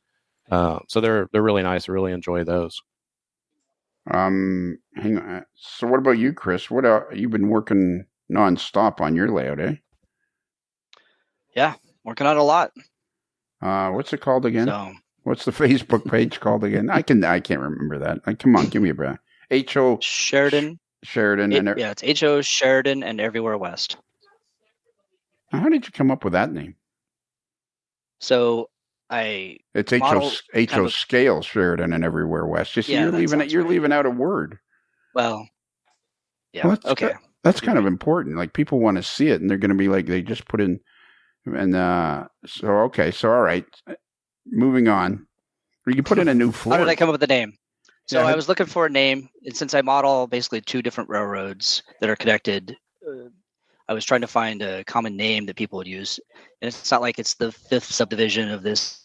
So they're really nice. I really enjoy those. Hang on. So what about you, Chris? What you've been working nonstop on your layout, eh? Yeah, working on a lot. What's it called again? So, What's the Facebook page called again? I can't remember that. Like, come on, give me a breath. HO Sheridan. Sheridan It's HO Sheridan and Everywhere West. How did you come up with that name? So it's HO Scale Sheridan and Everywhere West. You see, Yeah, you're leaving out a word. Well, yeah. Well, Okay. That's kind of important. Like people want to see it, and they're going to be like, they just put in, and so all right. Moving on. You can put in a new floor. How did I come up with the name? So Yeah. I was looking for a name, and since I model basically two different railroads that are connected, I was trying to find a common name that people would use. And it's not like it's the fifth subdivision of this,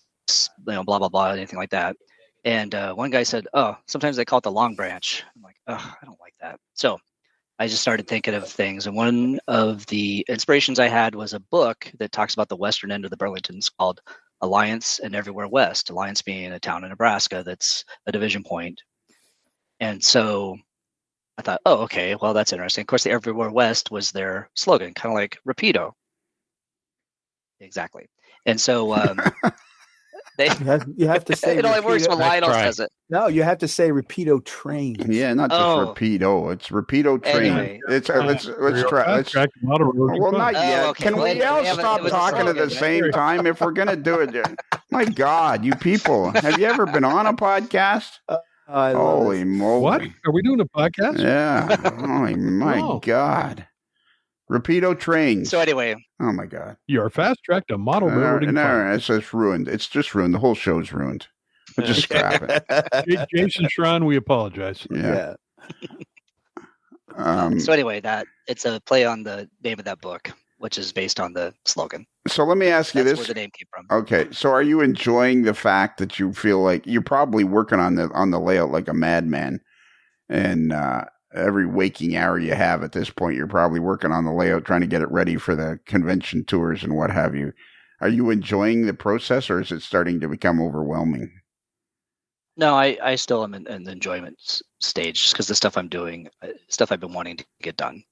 blah, blah, blah, anything like that. And one guy said, oh, sometimes they call it the Long Branch. I'm like, oh, I don't like that. So I just started thinking of things. And one of the inspirations I had was a book that talks about the western end of the Burlingtons called Alliance and Everywhere West, Alliance being a town in Nebraska that's a division point. And so I thought, oh, okay, well, that's interesting. Of course, the Everywhere West was their slogan, kind of like Rapido. Exactly. And so You have to say it only works when Lionel That's right. says it. No, you have to say Rapido trains. Yeah, not just Rapido. It's Rapido Train. Anyway. It's let's try. Let's, Track model road. well, not yet. okay. Can Well, we all we haven't- stop it was a talking at the slogan, same time if we're gonna do it? My God, you people! Have you ever been on a podcast? I love Holy it. moly! What? Are we doing a podcast? Yeah. Holy my Oh. God! Rapido Trains. So anyway, Oh my God! You're fast track to model railroading. No, it's just ruined. It's just ruined. The whole show's ruined. But just scrap it. Jason Schron, we apologize. Yeah. Yeah. so anyway, that it's a play on the name of that book, which is based on the slogan. So let me ask you That's this. where the name came from. Okay, so are you enjoying the fact that you feel like you're probably working on the layout like a madman, and every waking hour you have at this point, you're probably working on the layout, trying to get it ready for the convention tours and what have you. Are you enjoying the process, or is it starting to become overwhelming? No, I still am in the enjoyment stage just because the stuff I'm doing, stuff I've been wanting to get done.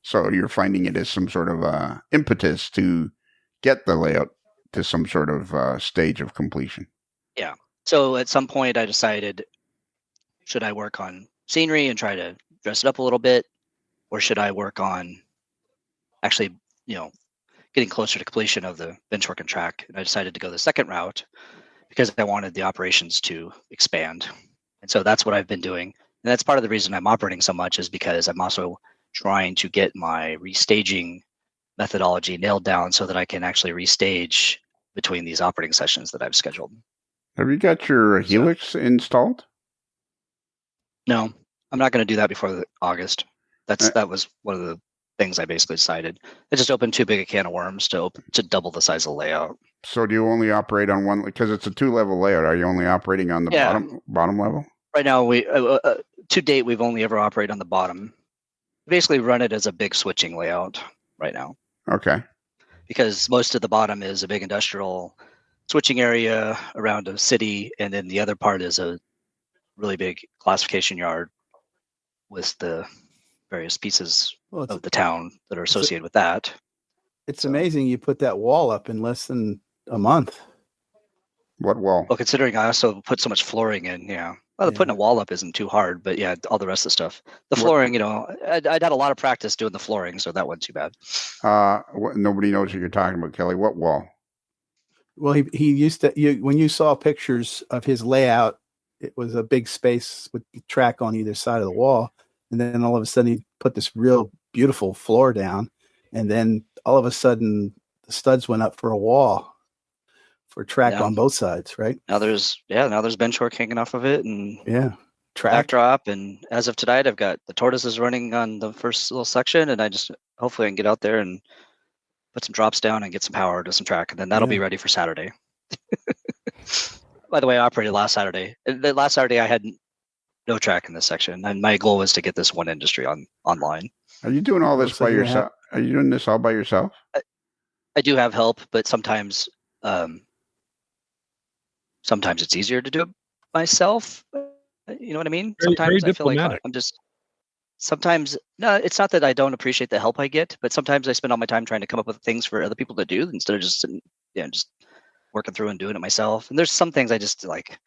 So you're finding it as some sort of impetus to get the layout to some sort of stage of completion. Yeah. So at some point I decided, should I work on scenery and try to dress it up a little bit, or should I work on actually, getting closer to completion of the bench work and track? And I decided to go the second route because I wanted the operations to expand. And so that's what I've been doing. And that's part of the reason I'm operating so much, is because I'm also trying to get my restaging methodology nailed down so that I can actually restage between these operating sessions that I've scheduled. Have you got your Helix installed? No, I'm not going to do that before August. That was one of the things I basically decided. I just opened too big a can of worms to double the size of the layout. So do you only operate on one, because it's a 2-level layout? Are you only operating on the bottom level? Right now, we to date we've only ever operated on the bottom. Basically, run it as a big switching layout right now. Okay. Because most of the bottom is a big industrial switching area around a city, and then the other part is a really big classification yard with the various pieces of the town that are associated with that. It's amazing you put that wall up in less than a month. What wall? Well, considering I also put so much flooring in, yeah. Well, putting a wall up isn't too hard, but yeah, all the rest of the stuff. The flooring, I'd had a lot of practice doing the flooring, so that wasn't too bad. Nobody knows what you're talking about, Kelly. What wall? Well, he used to. When you saw pictures of his layout, it was a big space with track on either side of the wall, and then all of a sudden he put this real beautiful floor down, and then all of a sudden the studs went up for a wall for track on both sides, right? Now there's bench work hanging off of it, and track backdrop, and as of tonight I've got the tortoises running on the first little section, and hopefully I can get out there and put some drops down and get some power to some track, and then that'll be ready for Saturday. By the way, I operated last Saturday. Last Saturday I had no track in this section, and my goal was to get this one industry online. Are you doing all this by yourself? Are you doing this all by yourself? I do have help, but sometimes it's easier to do it myself. You know what I mean? Sometimes I feel like I'm just. Sometimes no, it's not that I don't appreciate the help I get, but sometimes I spend all my time trying to come up with things for other people to do instead of just sitting, just working through and doing it myself. And there's some things I just like,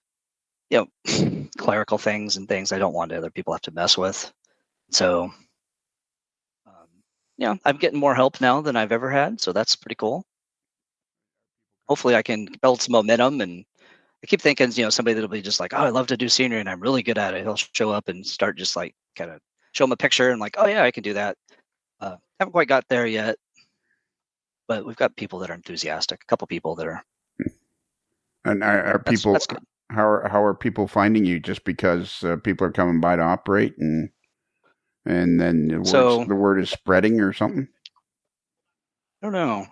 clerical things and things I don't want other people have to mess with. So, I'm getting more help now than I've ever had, so that's pretty cool. Hopefully, I can build some momentum, and I keep thinking, somebody that'll be just like, oh, I love to do scenery and I'm really good at it. He'll show up and start just like kind of show him a picture and like, oh yeah, I can do that. Haven't quite got there yet, but we've got people that are enthusiastic. A couple people that are. And are people? That's good. How are people finding you? Just because people are coming by to operate, and then the word is spreading or something? I don't know.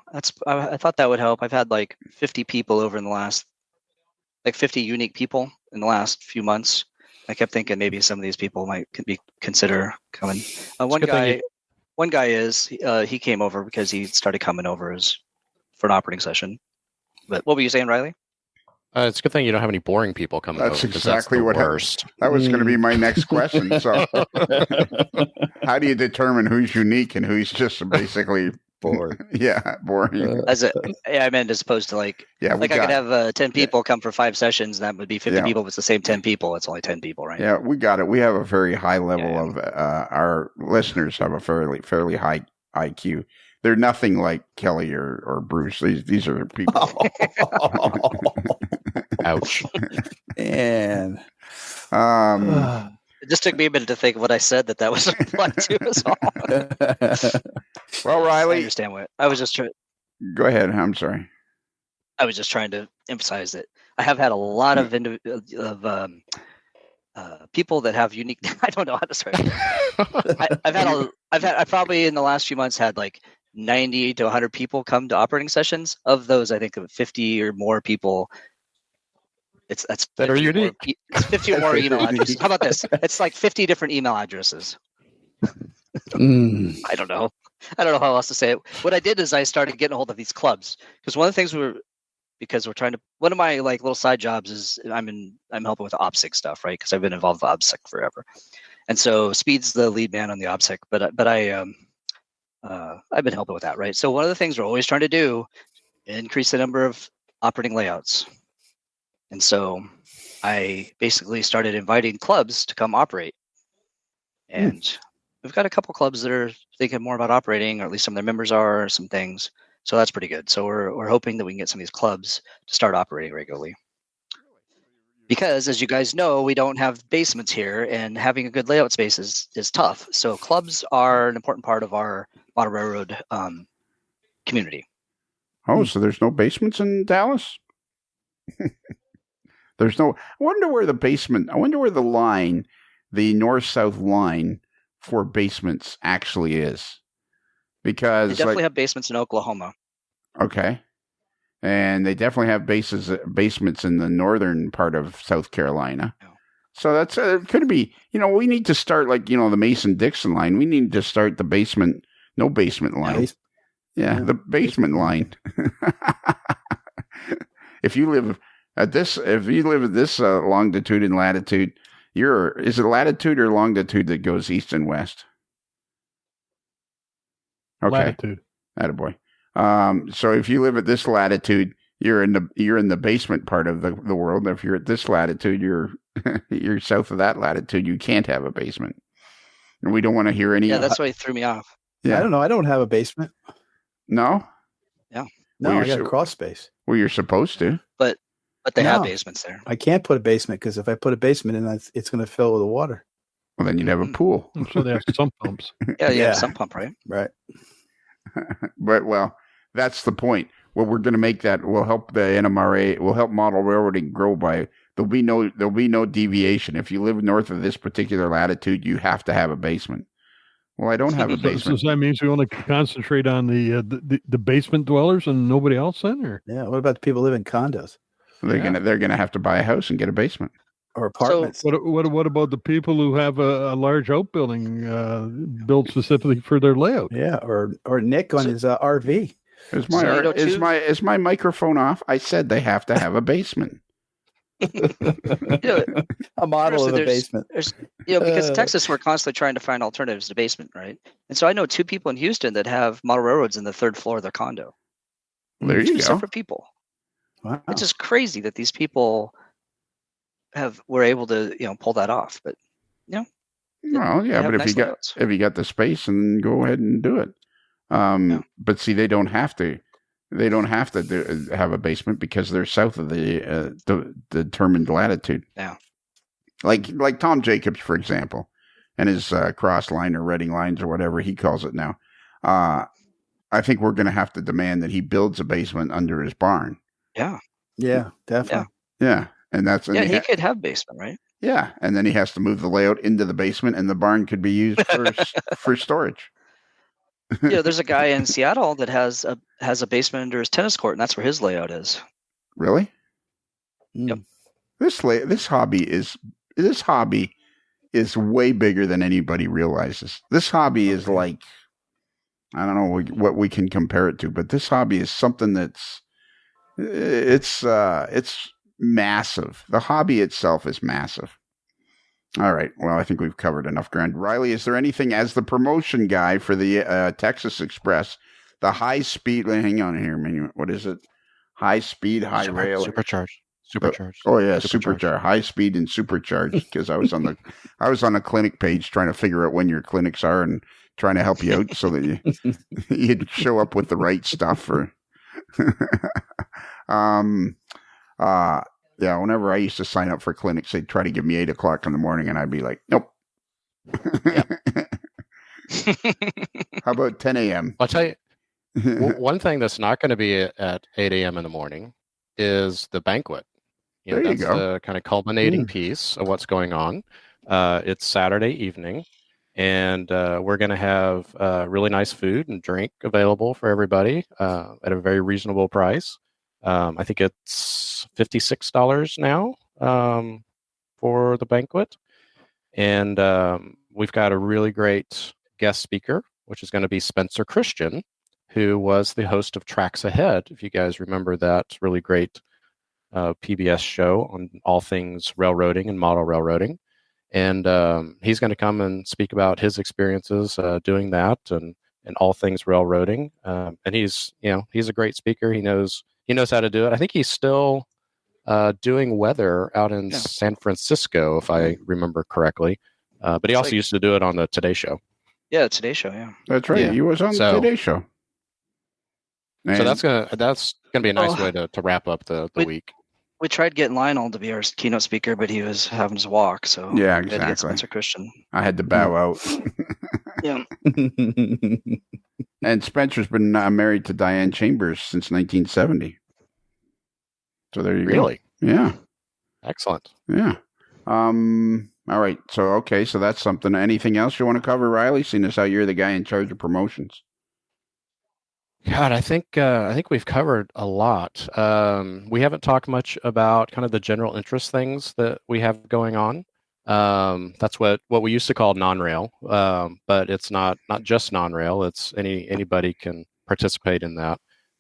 I thought that would help. I've had like 50 people over in the last, 50 unique people in the last few months. I kept thinking maybe some of these people might consider coming. One guy he came over because he started coming over for an operating session. But what were you saying, Riley? It's a good thing you don't have any boring people coming over. That's exactly that's what worst. That was going to be my next question. So, how do you determine who's unique and who's just basically boring? Yeah, boring. I meant as opposed to I could have 10 people come for 5 sessions, and that would be 50 people. If it's the same 10 people, it's only 10 people, right? Yeah, we got it. We have a very high level of our listeners have a fairly high IQ. They're nothing like Kelly or Bruce. These are people. Ouch. And it just took me a minute to think of what I said that was applied to us all. Well, Riley, I understand what I was just trying. Go ahead. I'm sorry. I was just trying to emphasize that I have had a lot of people that have unique. I don't know how to say it. I've probably in the last few months had like 90 to 100 people come to operating sessions. Of those, I think 50 or more people. That's that are unique. It's 50 or more email addresses. How about this? It's like 50 different email addresses. I don't know how else to say it. What I did is I started getting a hold of these clubs, because one of the things because we're trying to. One of my like little side jobs is I'm helping with the OPSEC stuff, right? Because I've been involved with OPSEC forever, and so Speed's the lead man on the OPSEC, but I've been helping with that, right? So one of the things we're always trying to do, increase the number of operating layouts, and so I basically started inviting clubs to come operate, and we've got a couple clubs that are thinking more about operating, or at least some of their members are, some things. So that's pretty good. So we're hoping that we can get some of these clubs to start operating regularly. Because as you guys know, we don't have basements here, and having a good layout space is tough. So clubs are an important part of our model railroad community. Oh, so there's no basements in Dallas? There's no. I wonder where the line, the north-south line for basements actually is. They Because definitely have basements in Oklahoma. okay. And they definitely have basements in the northern part of South Carolina. Yeah. So that's could be, we need to start like, the Mason-Dixon line. We need to start the no basement line. The basement line. If you live at this longitude and latitude, is it latitude or longitude that goes east and west? Okay. Latitude. Attaboy. So if you live at this latitude, you're in the basement part of the world. If you're at this latitude, you're south of that latitude. You can't have a basement, and we don't want to hear any. Yeah, that's why it threw me off. Yeah. I don't know. I don't have a basement. No. Yeah. No, Well, I got a crawl space. Well, you're supposed to. But they have No. basements there. I can't put a basement because if I put a basement in, it's going to fill with the water. Well, then you'd have a pool. So they have sump pumps. Yeah, you Yeah. have some pump, right? Right. But that's the point. What we're going to make that will help the NMRA, will help model railroading grow by there'll be no deviation. If you live north of this particular latitude, you have to have a basement. Well, I don't have a So basement. that means we only concentrate on the basement dwellers and nobody else then, or Yeah. What about the people who live in condos They're gonna have to buy a house and get a basement. or apartments? what about the people who have a large outbuilding built specifically for their layout? Yeah. Or Nick on his RV. Is So, is my microphone off? I said they have to have a basement. Yeah, A model Seriously, of a there's- basement. there's because in Texas we're constantly trying to find alternatives to basement, right? And so I know two people in Houston that have model railroads in the third floor of their condo. There you Two go. separate people. Wow. It's just crazy that these people were able to pull that off. But Well, yeah, have but if nice you got layouts. the space, and go ahead and do it. But see, they don't have to. They don't have to have a basement because they're south of the determined latitude. Yeah. Like Tom Jacobs, for example, and his cross line or reading lines or whatever he calls it now. I think we're going to have to demand that he builds a basement under his barn. yeah, Yeah, definitely. Yeah, and that's he could have basement, right? yeah, and then he has to move the layout into the basement, and the barn could be used for storage. There's a guy in Seattle that has a basement under his tennis court, and that's where his layout is. Really? Yep. This hobby is way bigger than anybody realizes. This hobby is like, I don't know what we can compare it to, but this hobby is something that's it's massive. The hobby itself is massive. All right. Well, I think we've covered enough ground. Riley, is there anything as the promotion guy for the Texas Express, the high speed? Hang on here, man. What is it? High speed, high rail. Supercharged. Oh yeah, supercharged, high speed and supercharged. Because I was on the clinic page trying to figure out when your clinics are and trying to help you out so that you'd show up with the right stuff. Yeah, whenever I used to sign up for clinics, they'd try to give me 8 o'clock in the morning, and I'd be like, nope. How about 10 a.m.? I'll tell you, one thing that's not going to be at 8 a.m. in the morning is the banquet. There you that's go. the kind of culminating piece of what's going on. It's Saturday evening, and we're going to have really nice food and drink available for everybody at a very reasonable price. I think it's $56 now for the banquet. And we've got a really great guest speaker, which is going to be Spencer Christian, who was the host of Tracks Ahead. If you guys remember that really great PBS show on all things railroading and model railroading. And he's going to come and speak about his experiences doing that and all things railroading. And he's a great speaker. He knows how to do it. I think he's still doing weather out in San Francisco, if I remember correctly. But he also used to do it on the Today Show. Yeah, Today Show. Yeah, That's right. Yeah. He was on the Today Show. So And- that's gonna be a nice way to wrap up the week. we tried getting Lionel to be our keynote speaker, but he was having to walk. So Yeah, we had to exactly. get Spencer Christian. I had to bow out. Yeah, And Spencer's been married to Diane Chambers since 1970. So there you go. Really? Yeah. Excellent. Yeah. All right. So that's something. Anything else you want to cover, Riley? Seeing as how you're the guy in charge of promotions. God, I think we've covered a lot. We haven't talked much about kind of the general interest things that we have going on. That's what we used to call non-rail, but it's not just non-rail. It's anybody can participate in that.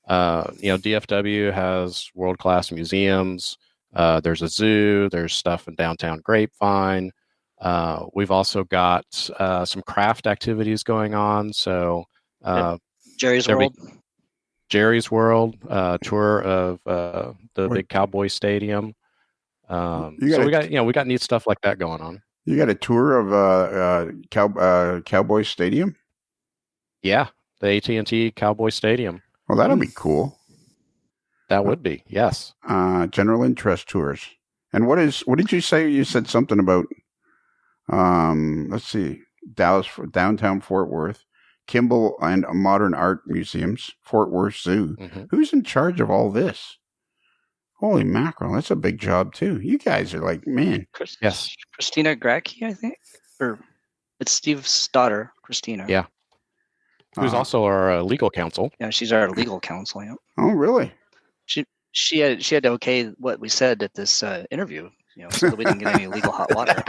DFW has world-class museums. There's a zoo. There's stuff in downtown Grapevine. We've also got some craft activities going on. So. Jerry's World. Jerry's World, tour of the big Cowboy Stadium. We got neat stuff like that going on. You got a tour of Cowboy Stadium? Yeah, the AT&T Cowboy Stadium. Well, that'll be cool. That would be, yes. General interest tours. And what did you say? You said something about let's see, downtown Fort Worth. Kimball and Modern Art Museums, Fort Worth Zoo. Mm-hmm. Who's in charge of all this? Holy mackerel, that's a big job too. You guys are like, man. Yes. Christina Gradke, I think, or it's Steve's daughter, Christina. Yeah. Who's also our legal counsel. Yeah, she's our legal counsel. Yeah. Oh, really? She had to okay what we said at this interview. So that we didn't get any legal hot water.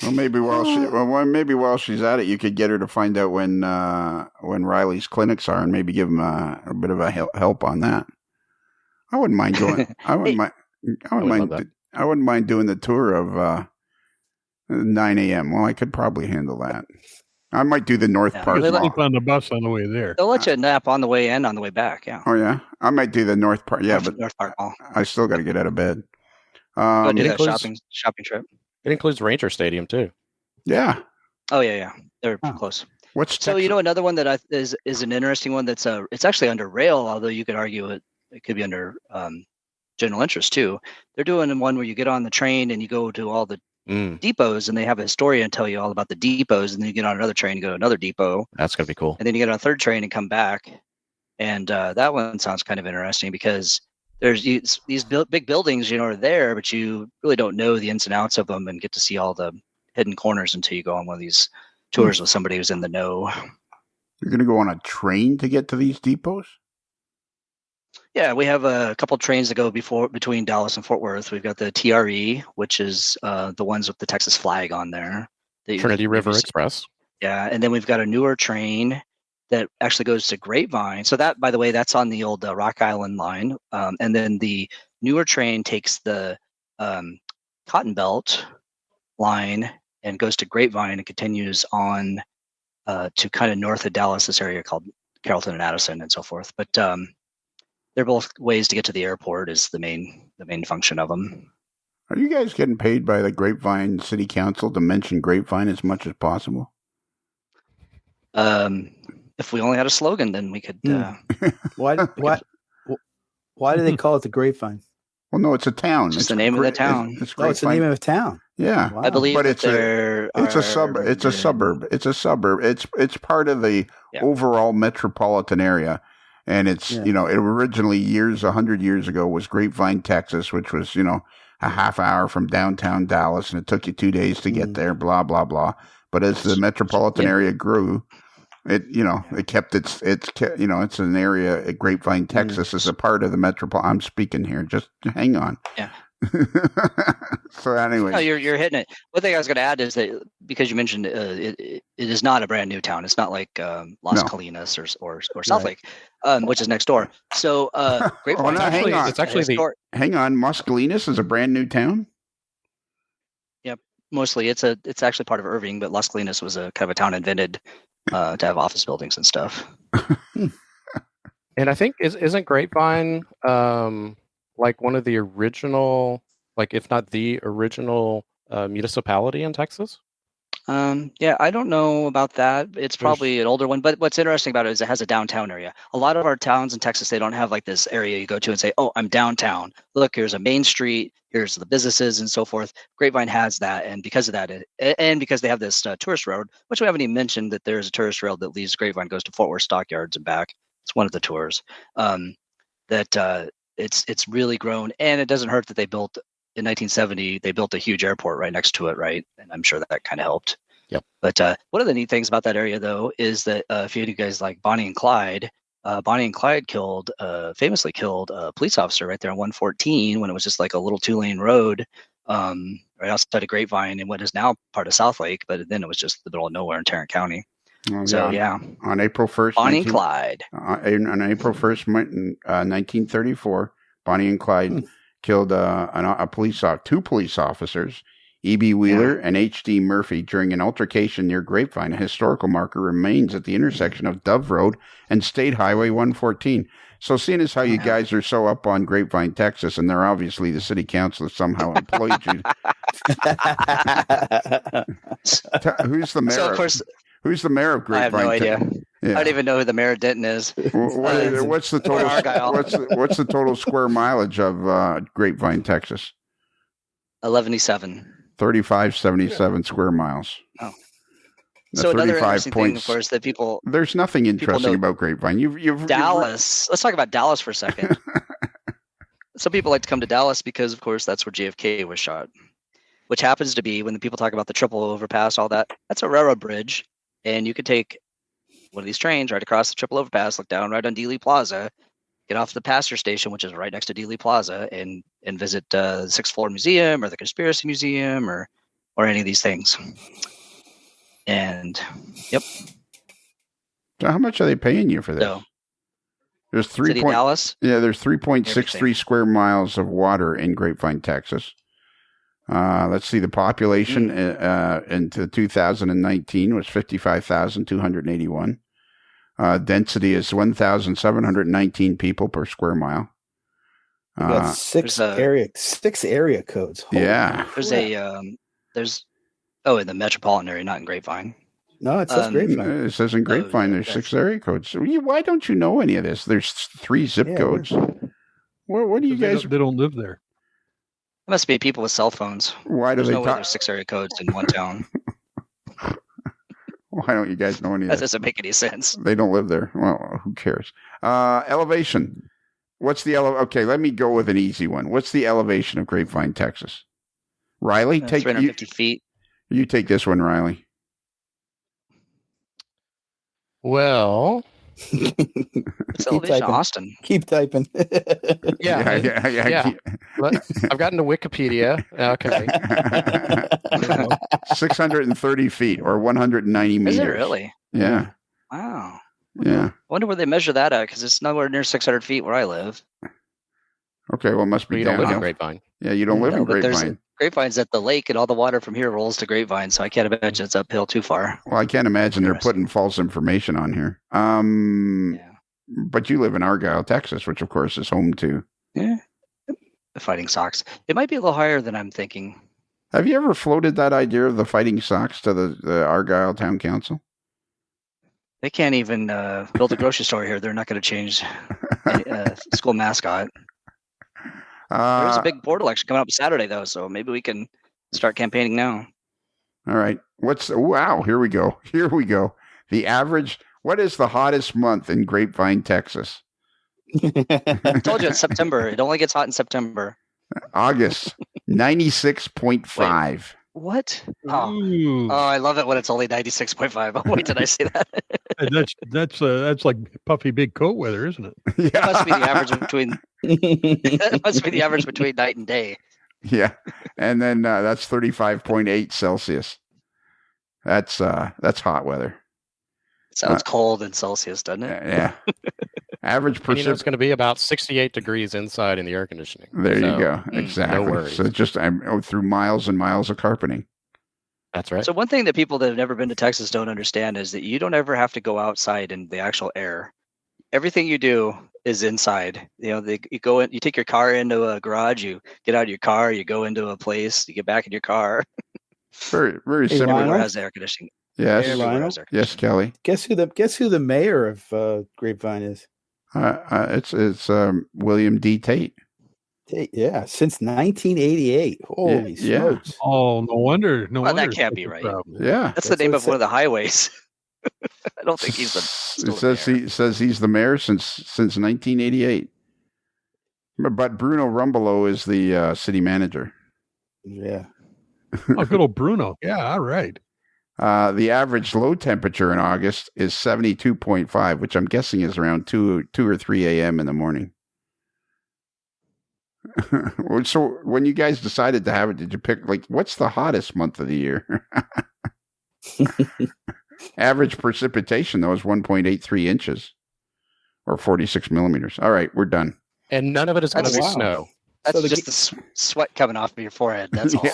Well, maybe while she's at it, you could get her to find out when Riley's clinics are, and maybe give him a bit of a help on that. I wouldn't mind going. I wouldn't mind doing the tour of 9 a.m. Well, I could probably handle that. I might do the North Park You'll Mall. sleep on the bus on the way there. They'll let you nap on the way in, on the way back. Yeah. Oh yeah, I might do the North Park. Yeah, but North Park Mall. I still got to get out of bed. Do it a includes- shopping trip. It includes Ranger Stadium too. Yeah. Oh yeah, they're close. What's So another one that is an interesting one that's it's actually under rail, although you could argue it could be under general interest too. They're doing one where you get on the train and you go to all the depots, and they have a historian tell you all about the depots, and then you get on another train and go to another depot. That's gonna be cool. And then you get on a third train and come back, and that one sounds kind of interesting because there's these big buildings, are there, but you really don't know the ins and outs of them and get to see all the hidden corners until you go on one of these tours with somebody who's in the know. You're going to go on a train to get to these depots? Yeah, we have a couple trains that go between Dallas and Fort Worth. We've got the TRE, which is the ones with the Texas flag on there. Trinity River Express. Yeah, and then we've got a newer train that actually goes to Grapevine. So that, by the way, that's on the old Rock Island line. And then the newer train takes the Cotton Belt line and goes to Grapevine and continues on to kind of north of Dallas, this area called Carrollton and Addison and so forth. But they're both ways to get to the airport is the main function of them. Are you guys getting paid by the Grapevine City Council to mention Grapevine as much as possible? If we only had a slogan, then we could. Why do they call it the Grapevine? Well, no, it's a town. It's the name of the town. It's Oh, it's the name of a town. Yeah, Wow. I believe, but that it's a suburb. It's a suburb. It's a suburb. It's part of the overall metropolitan area, and it's it originally 100 years ago was Grapevine, Texas, which was a half hour from downtown Dallas, and it took you 2 days to get there. Blah blah blah. But as the metropolitan area grew, it kept it's an area. Grapevine, Texas, is a part of the metropolitan. I'm speaking here. Just hang on. Yeah. So anyway, No, you're hitting it. One thing I was going to add is that because you mentioned it is not a brand new town. It's not like Las No. Colinas or South Right. Lake, which is next door. So Grapevine. no, hang on. It's actually the hang on. Muscolinas is a brand new town. Mostly it's actually part of Irving, but Las Colinas was a kind of a town invented to have office buildings and stuff. And I think isn't Grapevine like one of the original, like if not the original municipality in Texas? Yeah, I don't know about that. It's probably an older one, but what's interesting about it is it has a downtown area. A lot of our towns in Texas, they don't have like this area you go to and say, "Oh, I'm downtown. Look, here's a main street. Here's the businesses and so forth." Grapevine has that, and because of that, and because they have this tourist road, which we haven't even mentioned that there's a tourist road that leaves Grapevine, goes to Fort Worth Stockyards and back. It's one of the tours. It's really grown, and it doesn't hurt that they built in 1970. They built a huge airport right next to it, right? And I'm sure that kind of helped. Yep. But one of the neat things about that area, though, is that if you guys like Bonnie and Clyde famously killed a police officer right there on 114 when it was just like a little 2-lane road right outside of Grapevine in what is now part of South Lake, but then it was just the middle of nowhere in Tarrant County. So yeah, on April 1st, Bonnie and Clyde. On April 1st, 1934, Bonnie and Clyde killed two police officers, E.B. Wheeler and H.D. Murphy, during an altercation near Grapevine. A historical marker remains at the intersection of Dove Road and State Highway 114. So seeing as how you guys are so up on Grapevine, Texas, and they're obviously the city council somehow employed you. Who's the mayor? So of course, who's the mayor of Grapevine? I have no idea. Yeah. I don't even know who the mayor of Denton is. What's the total? Argyle. What's the total square mileage of Grapevine, Texas? 1177. 3577 square miles. Oh. So another interesting thing, of course, that people. There's nothing interesting about Grapevine. You've Dallas. Let's talk about Dallas for a second. Some people like to come to Dallas because, of course, that's where JFK was shot, which happens to be, when the people talk about the triple overpass, all that, that's a railroad bridge, and you could take one of these trains right across the triple overpass, look down right on Dealey Plaza, get off the passenger station, which is right next to Dealey Plaza, and visit the 6th Floor Museum or the Conspiracy Museum or any of these things. And yep. So how much are they paying you for this? So, there's City of Dallas. Yeah, there's 3.63 square miles of water in Grapevine, Texas. Let's see, the population into 2019 was 55,281. Density is 1,719 people per square mile. We got six area codes. Holy Yeah. There's in the metropolitan area, not in Grapevine. No, it says Grapevine. It says in Grapevine there's 6 area codes. So why don't you know any of this? There's 3 zip codes. What do you guys? They don't live there. It must be people with cell phones. Why do There's they no way talk? there's 6 area codes in one town. Why don't you guys know any of That this? doesn't make any sense. They don't live there. Well, who cares? Elevation. What's the Okay, let me go with an easy one. What's the elevation of Grapevine, Texas? Riley, take 350 feet. You take this one, Riley. Well, It's elevation typing. Austin. Keep typing. yeah. I've gotten to Wikipedia. Okay. 630 feet or 190 meters. Is it really? Yeah. Wow. Yeah. I wonder where they measure that at, because it's nowhere near 600 feet where I live. Okay, well, it must be You don't down. live in Grapevine. Yeah, you don't live in But Grapevine. Grapevine's at the lake, and all the water from here rolls to Grapevine, so I can't imagine it's uphill too far. Well, I can't imagine they're putting false information on here. Yeah. But you live in Argyle, Texas, which of course is home to. Yeah. The Fighting Sox. It might be a little higher than I'm thinking. Have you ever floated that idea of the Fighting Sox to the Argyle Town Council? They can't even build a grocery store here. They're not going to change school mascot. There's a big board election coming up Saturday, though, so maybe we can start campaigning now. All right. Wow, here we go. Here we go. The average, what is the hottest month in Grapevine, Texas? I told you it's September. It only gets hot in September. August, 96.5. What? Oh, Ooh. I love it when it's only 96.5. Oh, wait, did I say that? And that's like puffy big coat weather, isn't it? It must be the average between. It must be the average between night and day. Yeah, and then that's 35.8 Celsius. That's hot weather. It sounds cold in Celsius, doesn't it? Yeah. Average And you know, it's percent. going to be about 68 degrees inside in the air conditioning. There you So, go. Exactly. no worries. So just I'm through miles and miles of carpeting. That's right. So one thing that people that have never been to Texas don't understand is that you don't ever have to go outside in the actual air. Everything you do is inside. You know, you go in, you take your car into a garage, you get out of your car, you go into a place, you get back in your car. Very, very Hey, similar. Ryan? Everywhere has air conditioning. Yes. Everywhere Rhino? has air Yes, conditioning. Kelly. Guess who the mayor of Grapevine is? It's William D. Tate. Yeah, since 1988. Holy Yeah. smokes! Oh, no wonder. No Well, that wonder. can't it's be such a right. problem. Yeah. That's the That's name what of it one of the highways. I don't think he's the. Still It says the mayor. he says he's the mayor since 1988. But Bruno Rumbelow is the city manager. Yeah. Oh, good old Bruno. Yeah, all right. The average low temperature in August is 72.5, which I'm guessing is around 2 or 3 a.m. in the morning. So when you guys decided to have it, did you pick, like, what's the hottest month of the year? Average precipitation, though, is 1.83 inches or 46 millimeters. All right, we're done. And none of it is going to That's- be wow. snow. That's So the just the sweat coming off of your forehead. That's all.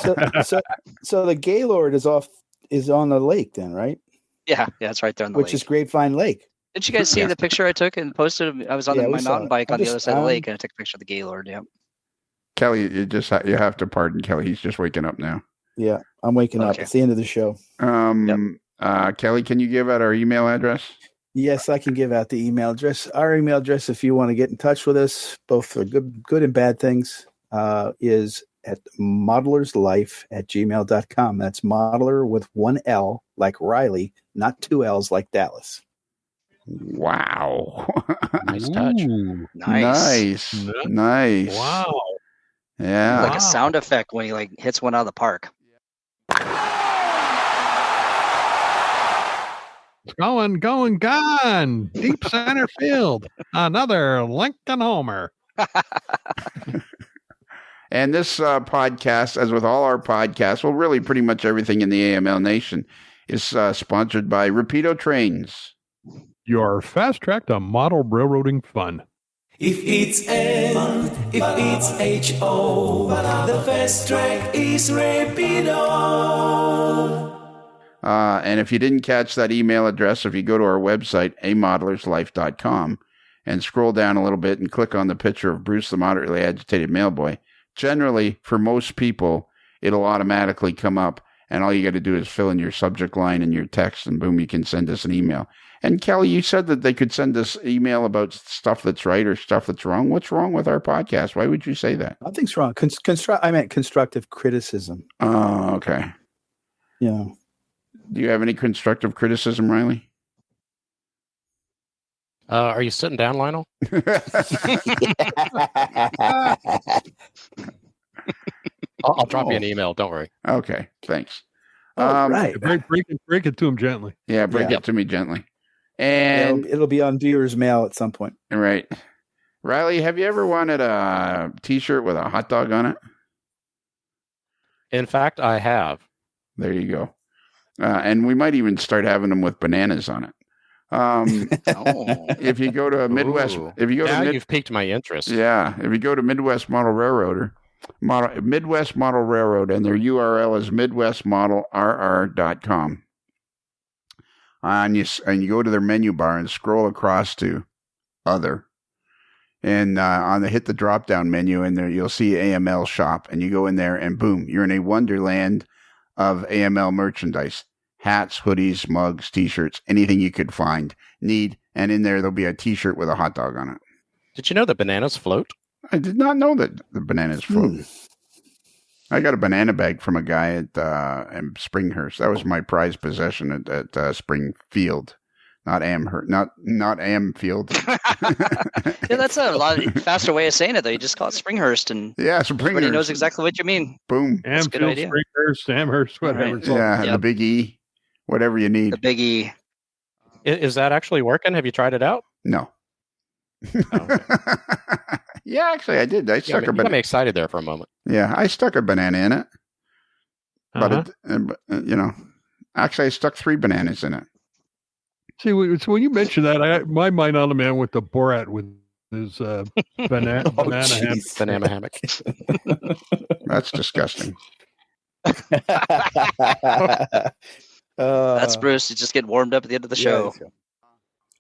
So the Gaylord is on the lake then, right? Yeah, it's right there on the Which lake. is Grapevine Lake. Did you guys see Yeah. the picture I took and posted? I was on Yeah, we my saw mountain it. bike I'm on the just- other side of the lake, and I took a picture of the Gaylord. Yeah. Kelly, you have to pardon Kelly. He's just waking up now. Yeah, I'm waking up. Okay. It's the end of the show. Kelly, can you give out our email address? Yes, I can give out the email address. Our email address, if you want to get in touch with us, both for good and bad things, is at modeler'slife@gmail.com. That's modeler with one L, like Riley, not two L's like Dallas. Wow. Nice touch. Ooh, Nice. Nice. wow. Yeah. Like Wow. a sound effect when he like hits one out of the park. It's gone. Deep center field. Another Lincoln Homer. And this podcast, as with all our podcasts, well, really pretty much everything in the AML Nation, is sponsored by Rapido Trains. Your fast track to model railroading fun. If it's N, if it's HO, the fast track is Rapido. And if you didn't catch that email address, if you go to our website, amodelerslife.com, and scroll down a little bit and click on the picture of Bruce the Moderately Agitated Mailboy, generally, for most people, it'll automatically come up, and all you got to do is fill in your subject line and your text, and boom, you can send us an email. And Kelly, you said that they could send us email about stuff that's right or stuff that's wrong. What's wrong with our podcast? Why would you say that? Nothing's wrong. I meant constructive criticism. Oh, okay. Yeah. Do you have any constructive criticism, Riley? Are you sitting down, Lionel? I'll drop you an email. Don't worry. Okay, thanks. Right. Break it to him gently. Yeah, break Yeah. it to me gently. And It'll be on viewer's mail at some point. right, Riley, have you ever wanted a T-shirt with a hot dog on it? In fact, I have. There you go. And we might even start having them with bananas on it. Oh. If you go to a Midwest, Ooh. if you go Now to you've piqued my interest. yeah, if you go to Midwest Model Railroad, and their URL is midwestmodelrr.com. And you go to their menu bar and scroll across to other, and hit the drop down menu, and there you'll see AML shop, and you go in there, and boom, you're in a wonderland of AML merchandise: hats, hoodies, mugs, T-shirts, anything you could need, and in there there'll be a T-shirt with a hot dog on it. Did you know that bananas float? I did not know that the bananas float. I got a banana bag from a guy at Springhurst. That was my prized possession at Springfield, not Amherst, not Amfield. Yeah, that's a lot faster way of saying it, though. You just call it Springhurst, and Yeah, everybody knows Springhurst. exactly what you mean. Boom. That's a good Amfield, idea. Springhurst, Amherst, whatever. Right. It's all- Yeah, Yep. the big E, whatever you need. The Big E. Is that actually working? Have you tried it out? No. Oh, okay. Yeah, actually, I did. I Yeah, stuck you a got me excited there for a moment. Yeah, I stuck a banana in it, but actually, I stuck 3 bananas in it. See, so when you mentioned that, my mind on the man with the Borat with his banana hammock. jeez. Banana hammock. That's disgusting. That's Bruce. You just get warmed up at the end of the show.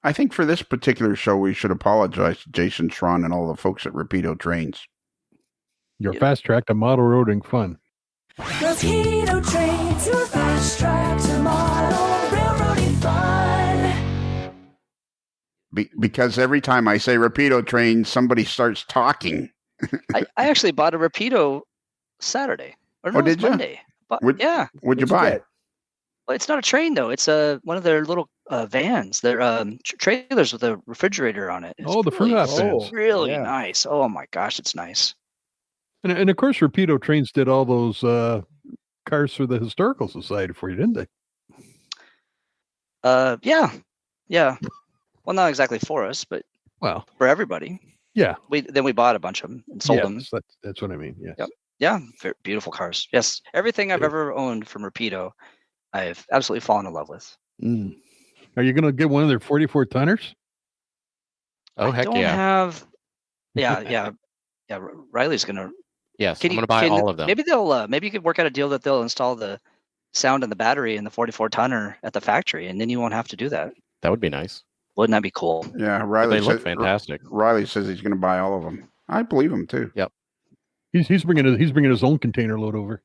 I think for this particular show, we should apologize to Jason Schron and all the folks at Rapido Trains. Your fast track to model roading fun. Rapido Trains, your fast track to model railroading fun. Because every time I say Rapido Train, somebody starts talking. I actually bought a Rapido Saturday. Or no, Oh, did you? Monday. What'd you What'd buy? get? Well, it's not a train though. It's one of their little vans. They're trailers with a refrigerator on it. It's The fruit hop vans. Oh. really Yeah. nice. Oh my gosh, it's nice. And of course, Rapido Trains did all those cars for the Historical Society for you, didn't they? Yeah. Well, not exactly for us, but Well, for everybody. yeah. We bought a bunch of them and sold them. Yes, that's what I mean. Yes. Yep. Yeah, beautiful cars. Yes, everything I've ever owned from Rapido, I've absolutely fallen in love with. Mm. Are you going to get one of their 44 tonners? Oh, I heck don't yeah. have. Yeah. Riley's gonna. Yes, Can I'm you going to buy all of them. Maybe they'll. Maybe you could work out a deal that they'll install the sound and the battery in the 44 tonner at the factory, and then you won't have to do that. That would be nice. Wouldn't that be cool? Yeah, Riley They look said- fantastic. Riley says he's going to buy all of them. I believe him too. He's bringing his own container load over.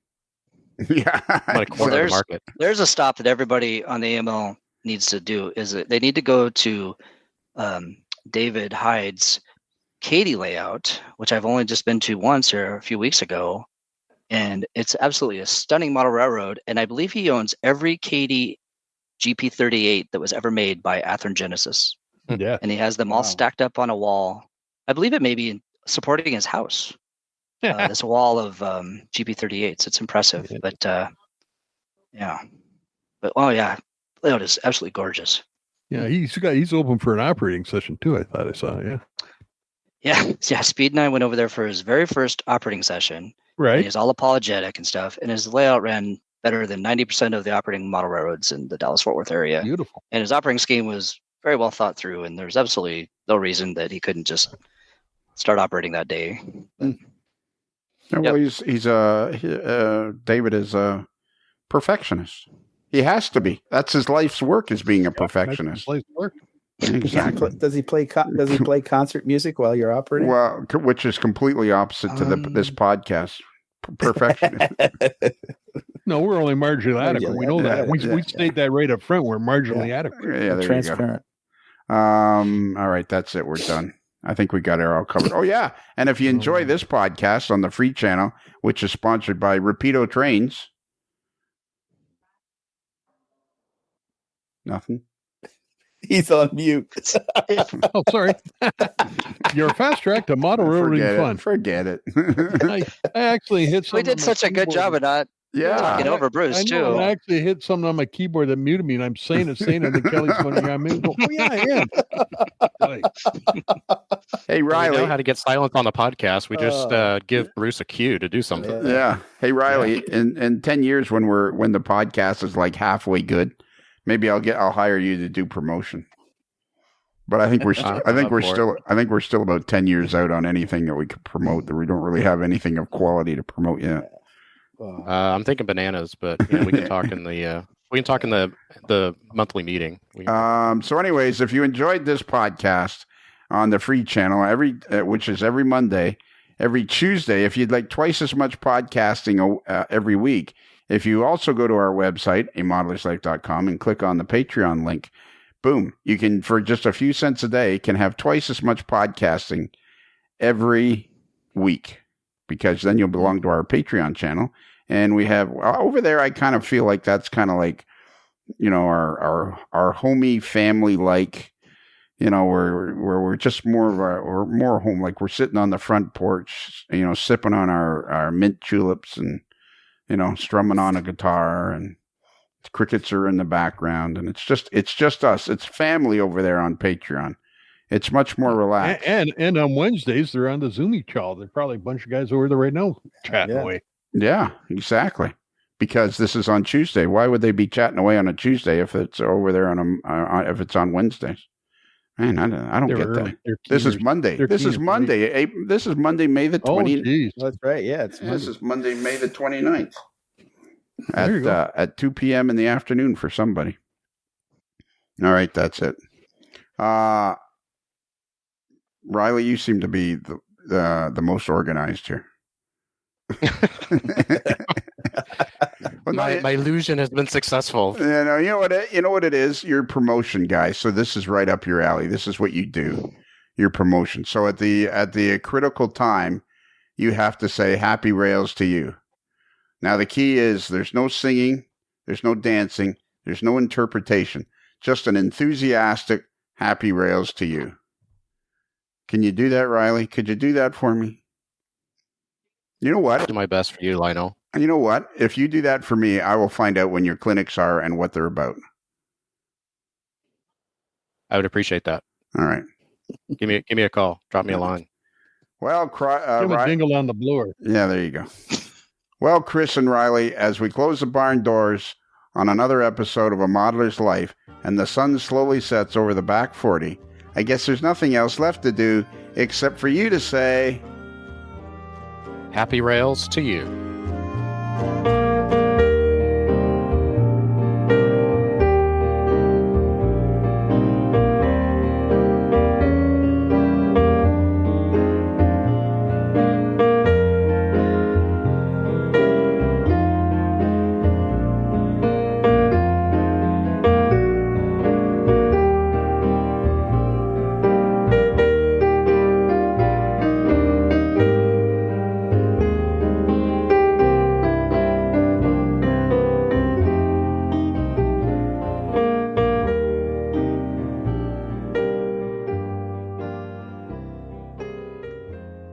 Yeah. I'm going to corner the there's- market. There's a stop that everybody on the AML needs to do. Is that they need to go to David Hyde's Katy layout, which I've only just been to once here a few weeks ago, and it's absolutely a stunning model railroad. And I believe he owns every Katy GP38 that was ever made by Athearn Genesis, Yeah. and he has them all Wow. stacked up on a wall. I believe it may be supporting his house. This wall of GP38s. It's impressive, Yeah. but yeah. But oh yeah, layout is absolutely gorgeous. Yeah, he's open for an operating session too. I thought I saw. Yeah. Yeah. Speed and I went over there for his very first operating session. And Right. he's all apologetic and stuff, and his layout ran better than 90% of the operating model railroads in the Dallas-Fort Worth area. Beautiful. And his operating scheme was very well thought through, and there's absolutely no reason that he couldn't just start operating that day. Yeah, well, David is a perfectionist. He has to be. That's his life's work, is being a perfectionist. Nice work. Exactly. Does he play concert music while you're operating? Well, which is completely opposite to this podcast. Perfectionist. No, we're only marginally adequate. We know that. We state that right up front. We're marginally adequate. Yeah, there Transparent. you go. All right, that's it. We're done. I think we got it all covered. Oh, yeah. And if you enjoy this podcast on the free channel, which is sponsored by Rapido Trains. Nothing. He's on mute. Oh, sorry. Your fast track to model railroading fun. Forget it. I actually hit something. We did such a good job of not Yeah. talking over Bruce I know, too. and I actually hit something on my keyboard that muted me, and I'm saying it, and then Kelly's going, "Yeah, I'm in." Oh yeah, I am. Like, Hey, We know Riley. how to get silence on the podcast. We just give Bruce a cue to do something. Yeah. Hey, Riley. In 10 years, when the podcast is like halfway good, maybe I'll hire you to do promotion. But I think we're still about 10 years out on anything that we could promote. That we don't really have anything of quality to promote yet. I'm thinking bananas, but we can talk in the monthly meeting. So, anyways, if you enjoyed this podcast on the free channel, which is every Monday, every Tuesday, if you'd like twice as much podcasting every week, if you also go to our website, amodeler'slife.com, and click on the Patreon link, boom, you can, for just a few cents a day, can have twice as much podcasting every week, because then you'll belong to our Patreon channel. And we have over there, I kind of feel like that's kind of like, our homey family, like, where we're just more home, like we're sitting on the front porch, sipping on our mint tulips and, strumming on a guitar, and crickets are in the background, and it's just us. It's family over there on Patreon. It's much more relaxed. And on Wednesdays they're on the Zoomy call. There's probably a bunch of guys over there right now chatting Yeah. away. Yeah, exactly. Because this is on Tuesday. Why would they be chatting away on a Tuesday if it's over there if it's on Wednesdays? Man, I don't They're get early. that. They're This is keeners. Monday. They're This is keeners, Monday. This is Monday, May the Oh, 20th. geez. That's right. Yeah, it's This Monday. is Monday, May the 29th There you go. at 2 p.m. in the afternoon for somebody. All right, that's it. Riley, you seem to be the most organized here. Well, My illusion has been successful. you know what it is. You're a promotion guy, so this is right up your alley. This is what you do. Your promotion. So at the critical time, you have to say happy rails to you. Now the key is there's no singing, there's no dancing, there's no interpretation. Just an enthusiastic happy rails to you. Can you do that, Riley? Could you do that for me? You know what? I'll do my best for you, Lionel. You know what? If you do that for me, I will find out when your clinics are and what they're about. I would appreciate that. All right. Give me a call. Drop me a line. Well, Give a Riley. jingle on the blower. Yeah, there you go. Well, Chris and Riley, as we close the barn doors on another episode of A Modeler's Life and the sun slowly sets over the back 40, I guess there's nothing else left to do except for you to say... Happy rails to you.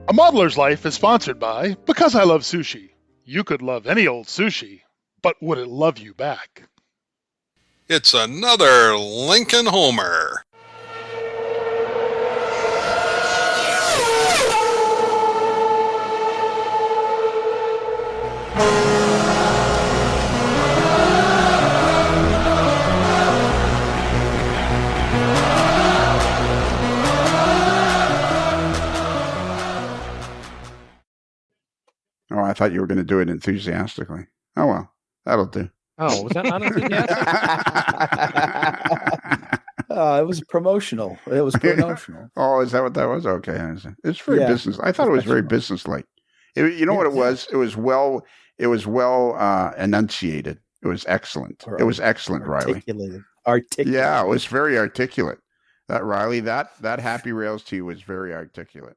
A Modeler's Life is sponsored by Because I Love Sushi. You could love any old sushi, but would it love you back? It's another Lincoln Homer. Oh, I thought you were going to do it enthusiastically. Oh, well, that'll do. Oh, was that not enthusiastic? It was promotional. It was promotional. Oh, is that what that was? Okay. It's very Yeah. business. I thought it was very businesslike. You know what it was? It was well enunciated. It was excellent. It was excellent, Riley. Articulated. Yeah, it was very articulate. That Riley, that happy rails to you was very articulate.